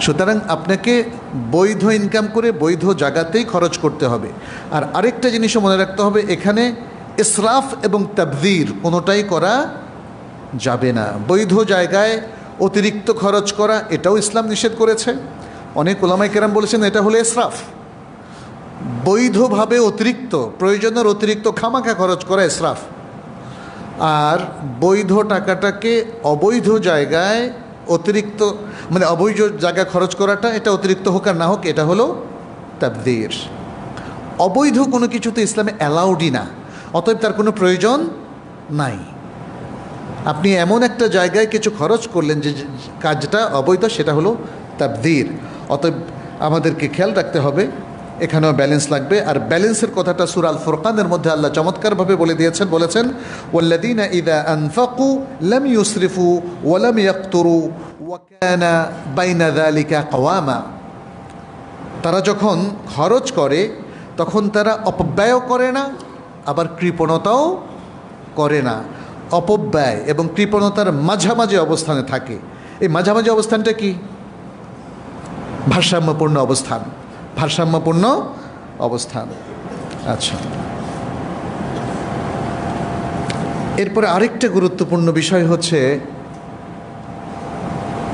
সুতরাং আপনাকে বৈধ ইনকাম করে বৈধ জায়গাতেই খরচ করতে হবে। আর আরেকটা জিনিসও মনে রাখতে হবে, এখানে ইসরাফ এবং তাবযীর কোনোটাই করা যাবে না। বৈধ জায়গায় অতিরিক্ত খরচ করা এটাও ইসলাম নিষেধ করেছে। অনেক ওলামায়ে কেরাম বলেছেন এটা হলো ইসরাফ। বৈধভাবে অতিরিক্ত, প্রয়োজনের অতিরিক্ত খামাখা খরচ করা ইসরাফ। আর বৈধ টাকাটাকে অবৈধ জায়গায় অতিরিক্ত, মানে অবৈধ জায়গায় খরচ করাটা, এটা অতিরিক্ত হোক আর না হোক, এটা হলো তাবযীর। অবৈধ কোনো কিছু তো ইসলামে অ্যালাউডই না, অতএব তার কোনো প্রয়োজন নাই। আপনি এমন একটা জায়গায় কিছু খরচ করলেন যে কাজটা অবৈধ, সেটা হলো তাবযীর। অতএব আমাদেরকে খেয়াল রাখতে হবে, এখানেও ব্যালেন্স লাগবে। আর ব্যালেন্সের কথাটা সূরা আল ফুরকানের মধ্যে আল্লাহ চমৎকারভাবে বলে দিয়েছেন, বলেছেন ওয়াল্লাযীনা ইযা আনফাকু লাম ইউসরিফু ওয়া লাম ইয়াকতুরু ওয়া কানা বাইনা যালিকা কওয়ামা। তারা যখন খরচ করে তখন তারা অপব্যয়ও করে না, আবার কৃপণতাও করে না। অপব্যয় এবং কৃপণতার মাঝামাঝি অবস্থানে থাকে। এই মাঝামাঝি অবস্থানটা কি? ভারসাম্যপূর্ণ অবস্থান, ভারসাম্যপূর্ণ অবস্থান। আচ্ছা, এরপরে আরেকটা গুরুত্বপূর্ণ বিষয় হচ্ছে,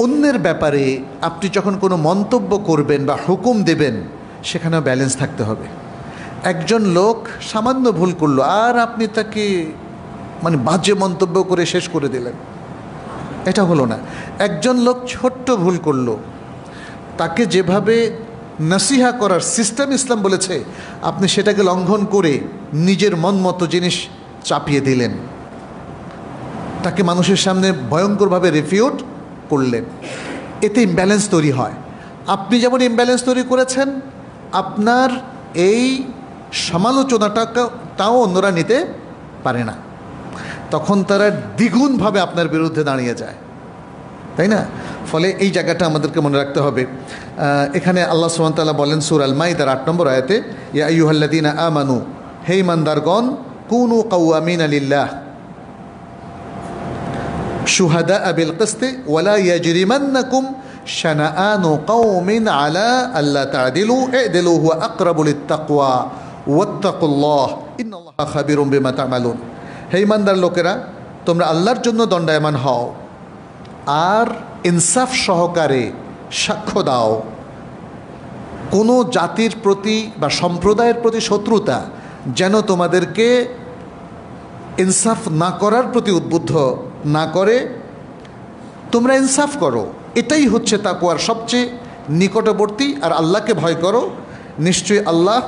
অন্যের ব্যাপারে আপনি যখন কোনো মন্তব্য করবেন বা হুকুম দেবেন, সেখানেও ব্যালেন্স থাকতে হবে। একজন লোক সামান্য ভুল করলো আর আপনি তাকে মানে বাজে মন্তব্য করে শেষ করে দিলেন, এটা হলো না। একজন লোক ছোট্ট ভুল করলো, তাকে যেভাবে নসিহা করার সিস্টেম ইসলাম বলেছে, আপনি সেটাকে লঙ্ঘন করে নিজের মন মতো জিনিস চাপিয়ে দিলেন, তাকে মানুষের সামনে ভয়ঙ্করভাবে রিফিউট করলেন। এতে ইমব্যালেন্স তৈরি হয়। আপনি যেমন ইমব্যালেন্স তৈরি করেছেন, আপনার এই সমালোচনাটাও অন্যরা নিতে পারে না, তখন তারা দ্বিগুণভাবে আপনার বিরুদ্ধে দাঁড়িয়ে যায়, তাই না? ফলে এই জায়গাটা আমাদেরকে মনে রাখতে হবে। এখানে আল্লাহ সুবহানাহু ওয়া তাআলা বলেন সূরা আল মাইদার ৮ নম্বর আয়াতে, ইয়া আইয়ুহাল্লাযীনা আমানু, হে ঈমানদারগণ, কুনু কাওয়ামিনা লিল্লাহ শুহাদাআ বিল কিসতি ওয়ালা ইয়াজরিমান্নাকুম শানাআনু কওমিন আলা আল্লা তা'দিলু ই'দিলু হুয়া আকরাবু লিত-তাকওয়া ওয়াত্তাকুল্লাহ ইন্নাল্লাহা খাবীরুম বিমা তা'মালুন। হে ঈমানদার লোকেরা, তোমরা আল্লাহর জন্য দণ্ডায়মান হও আর ইনসাফ সহকারে সাক্ষ্য দাও। কোনো জাতির প্রতি বা সম্প্রদায়ের প্রতি শত্রুতা যেন তোমাদেরকে ইনসাফ না করার প্রতি উদ্বুদ্ধ না করে, তোমরা ইনসাফ করো। এটাই হচ্ছে তাকওয়ার সবচেয়ে নিকটবর্তী। আর আল্লাহকে ভয় করো, নিশ্চয়ই আল্লাহ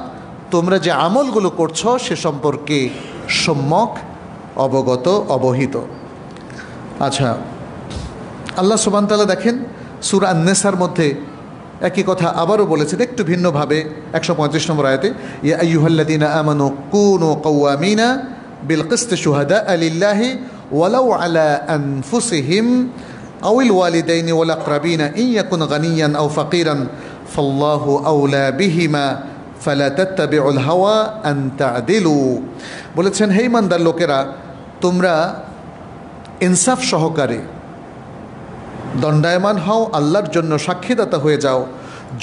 তোমরা যে আমলগুলো করছো সে সম্পর্কে সম্যক অবগত, অবহিত। আচ্ছা, আল্লাহ সুবহানাহু ওয়া তাআলা দেখেন সূরা আন-নিসার মধ্যে একই কথা আবারও বলেছেন, একটু ভিন্নভাবে ১৩৫ নম্বর আয়াতে, ইয়া আইয়ুহাল্লাযীনা আমানু কুনু কাওয়ামিনা বিল কিসতি শুহাদাআ লিল্লাহি ওয়ালাউ আলা আনফুসিহিম আউল ওয়ালিদাইনি ওয়াল আকরাবিনা ইন ইয়াকুন গানিয়ান আও ফাকিরান ফাল্লাহু আওলা বিহিমা ফালা তাত্তাবিউল হাওয়া আন তা'দিলু। বলেছেন, হে ঈমানদার লোকেরা, তোমরা ইনসাফ সহকারে দণ্ডায়মান হও, আল্লাহর জন্য সাক্ষীদাতা হয়ে যাও,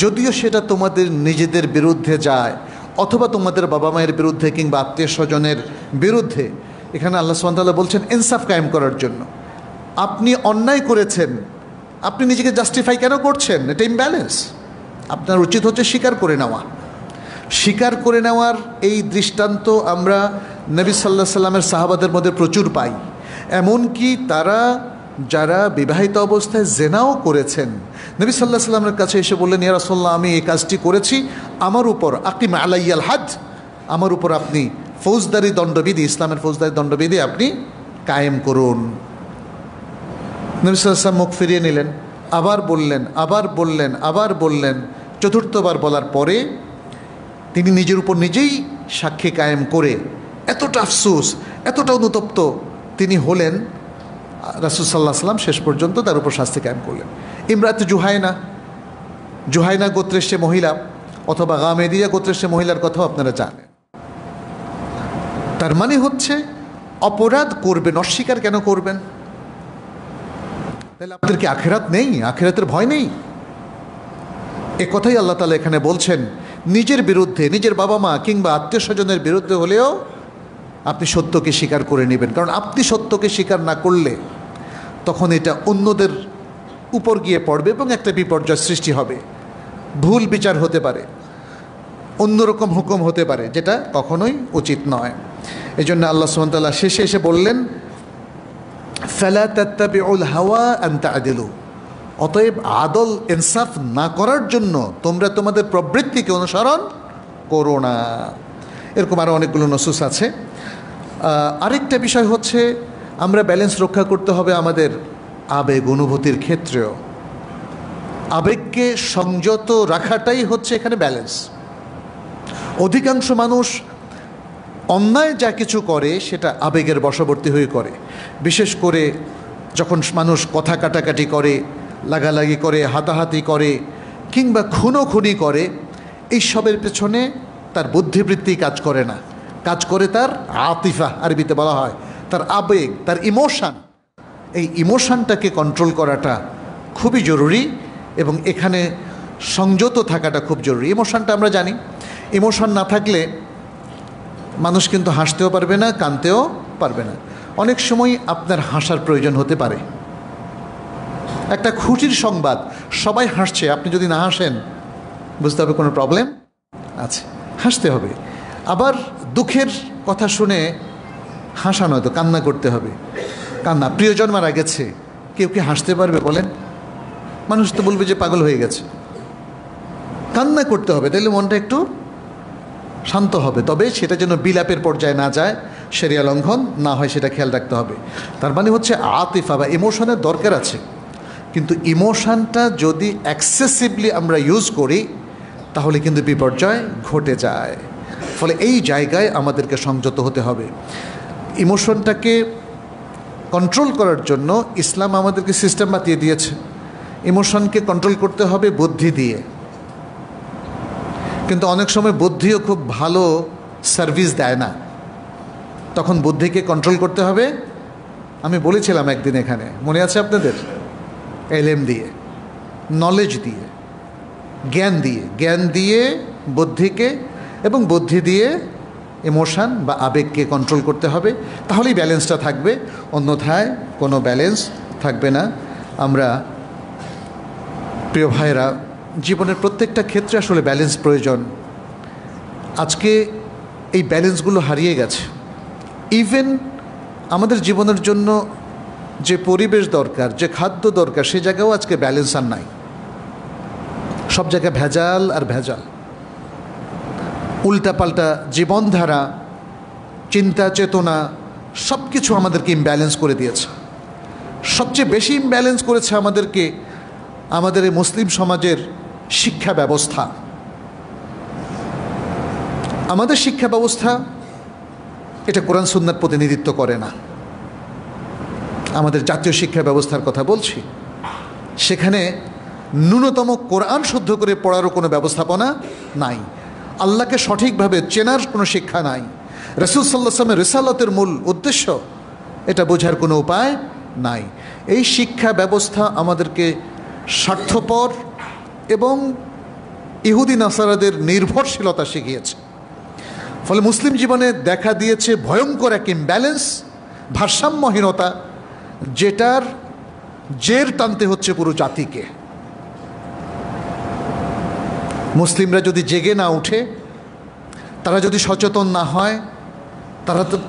যদিও সেটা তোমাদের নিজেদের বিরুদ্ধে যায় অথবা তোমাদের বাবা মায়ের বিরুদ্ধে কিংবা আত্মীয় স্বজনের বিরুদ্ধে। এখানে আল্লাহ সুবহানাহু ওয়া তাআলা বলছেন ইনসাফ কায়েম করার জন্য। আপনি অন্যায় করেছেন, আপনি নিজেকে জাস্টিফাই কেন করছেন? এটা ইমব্যালেন্স। আপনার উচিত হচ্ছে স্বীকার করে নেওয়া। স্বীকার করে নেওয়ার এই দৃষ্টান্ত আমরা নবী সাল্লাল্লাহু আলাইহি সাল্লামের সাহাবাদের মধ্যে প্রচুর পাই। এমনকি তারা যারা বিবাহিত অবস্থায় জেনাও করেছেন, নবী সাল্লাল্লাহু আলাইহি সাল্লামের কাছে এসে বললেন, ইয়া রাসূলুল্লাহ, আমি এই কাজটি করেছি, আমার উপর আকিম আলাইয়াল হাদ, আমার উপর আপনি ফৌজদারি দণ্ডবিধি, ইসলামের ফৌজদারি দণ্ডবিধি আপনি কায়েম করুন। নবী সাল্লাল্লাহু আলাইহি সাল্লাম মুখ ফিরিয়ে নিলেন, আবার বললেন, আবার বললেন, আবার বললেন। চতুর্থবার বলার পরে তিনি নিজের উপর নিজেই সাক্ষী কায়েম করে এতটা আফসোস, এতটা অনুতপ্ত তিনি হলেন, রাসূল সাল্লাল্লাহু আলাইহি সাল্লাম শেষ পর্যন্ত তার উপর শাস্তি কায়েম করলেন। ইমরাতে জুহাইনা গোত্রের সে মহিলা, অথবা গামেদিয়া গোত্রের সে মহিলার কথাও আপনারা জানেন। তার মানে হচ্ছে অপরাধ করবেন, অস্বীকার কেন করবেন? তাহলে আপনাদের কি আখেরাত নেই? আখেরাতের ভয় নেই? এ কথাই আল্লাহ তাআলা এখানে বলছেন। নিজের বিরুদ্ধে, নিজের বাবা মা কিংবা আত্মীয় স্বজনের বিরুদ্ধে হলেও আপনি সত্যকে স্বীকার করে নেবেন, কারণ আপনি সত্যকে স্বীকার না করলে তখন এটা অন্যদের উপর গিয়ে পড়বে এবং একটা বিপর্যয় সৃষ্টি হবে। ভুল বিচার হতে পারে, অন্যরকম হুকুম হতে পারে, যেটা কখনোই উচিত নয়। এই জন্য আল্লাহ সুবহানাহু ওয়া তাআলা শেষে এসে বললেন, ফালা তাত্তাবিউল হাওয়া আন তা'দিলু, অতএব আদল ইনসাফ না করার জন্য তোমরা তোমাদের প্রবৃত্তিকে অনুসরণ করো না। এরকম আরও অনেকগুলো নসুস আছে। আরেকটা বিষয় হচ্ছে, আমরা ব্যালেন্স রক্ষা করতে হবে আমাদের আবেগ অনুভূতির ক্ষেত্রেও। আবেগকে সংযত রাখাটাই হচ্ছে এখানে ব্যালেন্স। অধিকাংশ মানুষ অন্যায় যা কিছু করে সেটা আবেগের বশবর্তী হয়ে করে। বিশেষ করে যখন মানুষ কথা কাটাকাটি করে, লাগালাগি করে, হাতাহাতি করে কিংবা খুনোখুনি করে, এইসবের পেছনে তার বুদ্ধিবৃত্তি কাজ করে না, কাজ করে তার আতিফা, আরবিতে বলা হয়, তার আবেগ, তার ইমোশান। এই ইমোশানটাকে কন্ট্রোল করাটা খুবই জরুরি এবং এখানে সংযত থাকাটা খুব জরুরি। ইমোশানটা আমরা জানি, ইমোশান না থাকলে মানুষ কিন্তু হাসতেও পারবে না, কাঁদতেও পারবে না। অনেক সময় আপনার হাসার প্রয়োজন হতে পারে। একটা খুশির সংবাদ, সবাই হাসছে, আপনি যদি না হাসেন বুঝতে হবে কোনো প্রবলেম আছে, হাসতে হবে। আবার দুঃখের কথা শুনে হাসা নয় তো, কান্না করতে হবে। কান্না, প্রিয়জন মারা গেছে, কেউ কি হাসতে পারবে বলেন? মানুষ তো বলবে যে পাগল হয়ে গেছে। কান্না করতে হবে, তাহলে মনটা একটু শান্ত হবে, তবে সেটা যেন বিলাপের পর্যায়ে না যায়, শরিয়া লঙ্ঘন না হয়, সেটা খেয়াল রাখতে হবে। তার মানে হচ্ছে আতিফা বা ইমোশনের দরকার আছে, কিন্তু ইমোশনটা যদি এক্সেসিভলি আমরা ইউজ করি তাহলে কিন্তু বিপর্যয় ঘটে যায়। ফলে এই জায়গায় আমাদেরকে সংযত হতে হবে। ইমোশনটাকে কন্ট্রোল করার জন্য ইসলাম আমাদেরকে সিস্টেম বাতিয়ে দিয়েছে। ইমোশনকে কন্ট্রোল করতে হবে বুদ্ধি দিয়ে, কিন্তু অনেক সময় বুদ্ধিও খুব ভালো সার্ভিস দেয় না, তখন বুদ্ধিকে কন্ট্রোল করতে হবে। আমি বলেছিলাম একদিন এখানে, মনে আছে আপনাদের? এলএম দিয়ে, নলেজ দিয়ে, জ্ঞান দিয়ে বুদ্ধিকে, এবং বুদ্ধি দিয়ে ইমোশান বা আবেগকে কন্ট্রোল করতে হবে, তাহলেই ব্যালেন্সটা থাকবে, অন্যথায় কোনো ব্যালেন্স থাকবে না। আমরা প্রিয় ভাইরা, জীবনের প্রত্যেকটা ক্ষেত্রে আসলে ব্যালেন্স প্রয়োজন। আজকে এই ব্যালেন্সগুলো হারিয়ে গেছে। ইভেন আমাদের জীবনের জন্য যে পরিবেশ দরকার, যে খাদ্য দরকার, সে জায়গাও আজকে ব্যালেন্স আর নাই। সব জায়গায় ভেজাল আর ভেজাল, উল্টাপাল্টা জীবনধারা, চিন্তা চেতনা, সব কিছু আমাদেরকে ইমব্যালেন্স করে দিয়েছে। সবচেয়ে বেশি ইমব্যালেন্স করেছে আমাদেরকে আমাদের এই মুসলিম সমাজের শিক্ষা ব্যবস্থা। আমাদের শিক্ষা ব্যবস্থা এটা কোরআন সুন্নাহর প্রতিনিধিত্ব করে না। আমাদের জাতীয় শিক্ষা ব্যবস্থার কথা বলছি, সেখানে ন্যূনতম কোরআন শুদ্ধ করে পড়ারও কোনো ব্যবস্থাপনা নাই। আল্লাহকে সঠিকভাবে চেনার কোনো শিক্ষা নাই। রাসূল সাল্লাল্লাহু আলাইহি ওয়াসাল্লামের রিসালাতের মূল উদ্দেশ্য এটা বোঝার কোনো উপায় নাই। এই শিক্ষা ব্যবস্থা আমাদেরকে স্বার্থপর এবং ইহুদি নাসারাদের নির্ভরশীলতা শিখিয়েছে। ফলে মুসলিম জীবনে দেখা দিয়েছে ভয়ঙ্কর এক ইমব্যালেন্স, ভারসাম্যহীনতা, যেটার জের টানতে হচ্ছে পুরো জাতিকে। মুসলিমরা যদি জেগে না উঠে, তারা যদি সচেতন না হয়,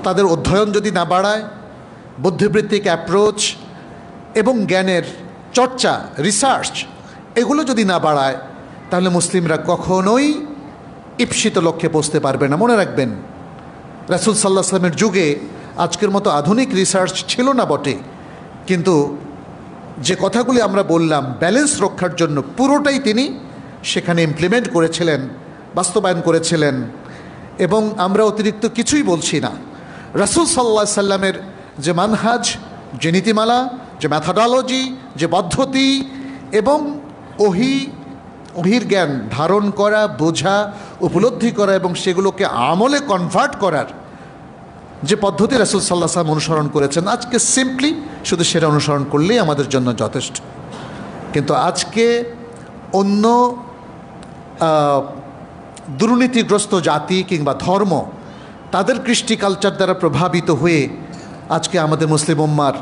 তাদের অধ্যয়ন যদি না বাড়ায়, বুদ্ধিবৃত্তিক অ্যাপ্রোচ এবং জ্ঞানের চর্চা, রিসার্চ এগুলো যদি না বাড়ায়, তাহলে মুসলিমরা কখনোই ঈপ্সিত লক্ষ্যে পৌঁছতে পারবে না। মনে রাখবেন, রাসূল সাল্লাল্লাহু আলাইহি ওয়াসাল্লামের যুগে আজকের মতো আধুনিক রিসার্চ ছিল না বটে, কিন্তু যে কথাগুলি আমরা বললাম ব্যালেন্স রক্ষার জন্য পুরোটাই তিনি সেখানে ইমপ্লিমেন্ট করেছিলেন, বাস্তবায়ন করেছিলেন। এবং আমরা অতিরিক্ত কিছুই বলছি না। রাসূল সাল্লাল্লাহু আলাইহি সাল্লামের যে মানহাজ, যে নীতিমালা, যে ম্যাথোডোলজি, যে পদ্ধতি এবং ওহির জ্ঞান ধারণ করা, বোঝা, উপলব্ধি করা এবং সেগুলোকে আমলে কনভার্ট করার যে পদ্ধতি রাসূল সাল্লাল্লাহু আলাইহি ওয়াসাল্লাম অনুসরণ করেছেন, আজকে সিম্পলি শুধু সেটা অনুসরণ করলেই আমাদের জন্য যথেষ্ট। কিন্তু আজকে অন্য দুর্নীতিগ্রস্ত জাতি কিংবা ধর্ম, তাদের কৃষ্টি কালচার দ্বারা প্রভাবিত হয়ে আজকে আমাদের মুসলিম উম্মার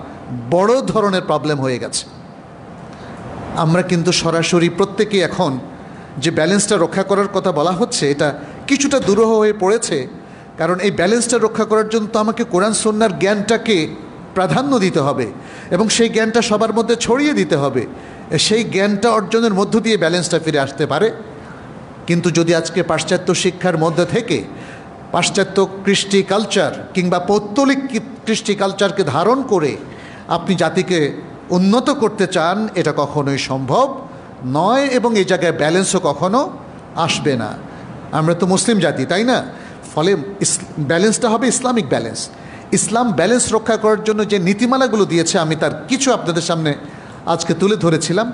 বড় ধরনের প্রবলেম হয়ে গেছে। আমরা কিন্তু সরাসরি প্রত্যেকেই এখন যে ব্যালেন্সটা রক্ষা করার কথা বলা হচ্ছে, এটা কিছুটা দুরূহ হয়ে পড়েছে। কারণ এই ব্যালেন্সটা রক্ষা করার জন্য তো আমাকে কোরআন সুন্নাহর জ্ঞানটাকে প্রাধান্য দিতে হবে এবং সেই জ্ঞানটা সবার মধ্যে ছড়িয়ে দিতে হবে। সেই জ্ঞানটা অর্জনের মধ্য দিয়ে ব্যালেন্সটা ফিরে আসতে পারে। কিন্তু যদি আজকে পাশ্চাত্য শিক্ষার মধ্যে থেকে পাশ্চাত্য কৃষ্টি কালচার কিংবা পৌত্তলিক কৃষ্টি কালচারকে ধারণ করে আপনি জাতিকে উন্নত করতে চান, এটা কখনোই সম্ভব নয় এবং এই জায়গায় ব্যালেন্সও কখনো আসবে না। আমরা তো মুসলিম জাতি, তাই না? ফলে ব্যালেন্সটা হবে ইসলামিক ব্যালেন্স। ইসলাম ব্যালেন্স রক্ষা করার জন্য যে নীতিমালাগুলো দিয়েছে, আমি তার কিছু আপনাদের সামনে আজকে তুলে ধরেছিলাম।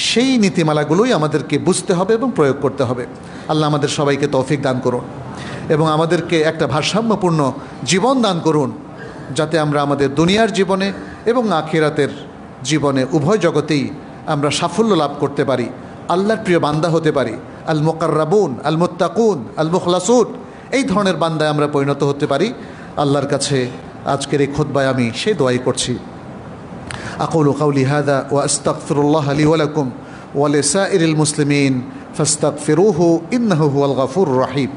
সেই নীতিমালাগুলোই আমাদেরকে বুঝতে হবে এবং প্রয়োগ করতে হবে। আল্লাহ আমাদের সবাইকে তৌফিক দান করুন এবং আমাদেরকে একটা ভারসাম্যপূর্ণ জীবন দান করুন, যাতে আমরা আমাদের দুনিয়ার জীবনে এবং আখিরাতের জীবনে উভয় জগতেই আমরা সাফল্য লাভ করতে পারি, আল্লাহর প্রিয় বান্দা হতে পারি। আল মুকাররাবুন, আল মুত্তাকুন, আল মুখলাসুন, এই ধরনের বান্দায় আমরা পরিণত হতে পারি। আল্লাহর কাছে আজকের এই খুতবায় আমি সেই দোয়াই করছি। আকুলু কাউলি হাযা ওয়া আস্তাগফিরুল্লাহ লি ওয়া লাকুম ওয়া লিসাইরিল মুসলিমিন ফাস্তাগফিরুহু ইন্নাহু হুয়াল গাফুরুর রহিম।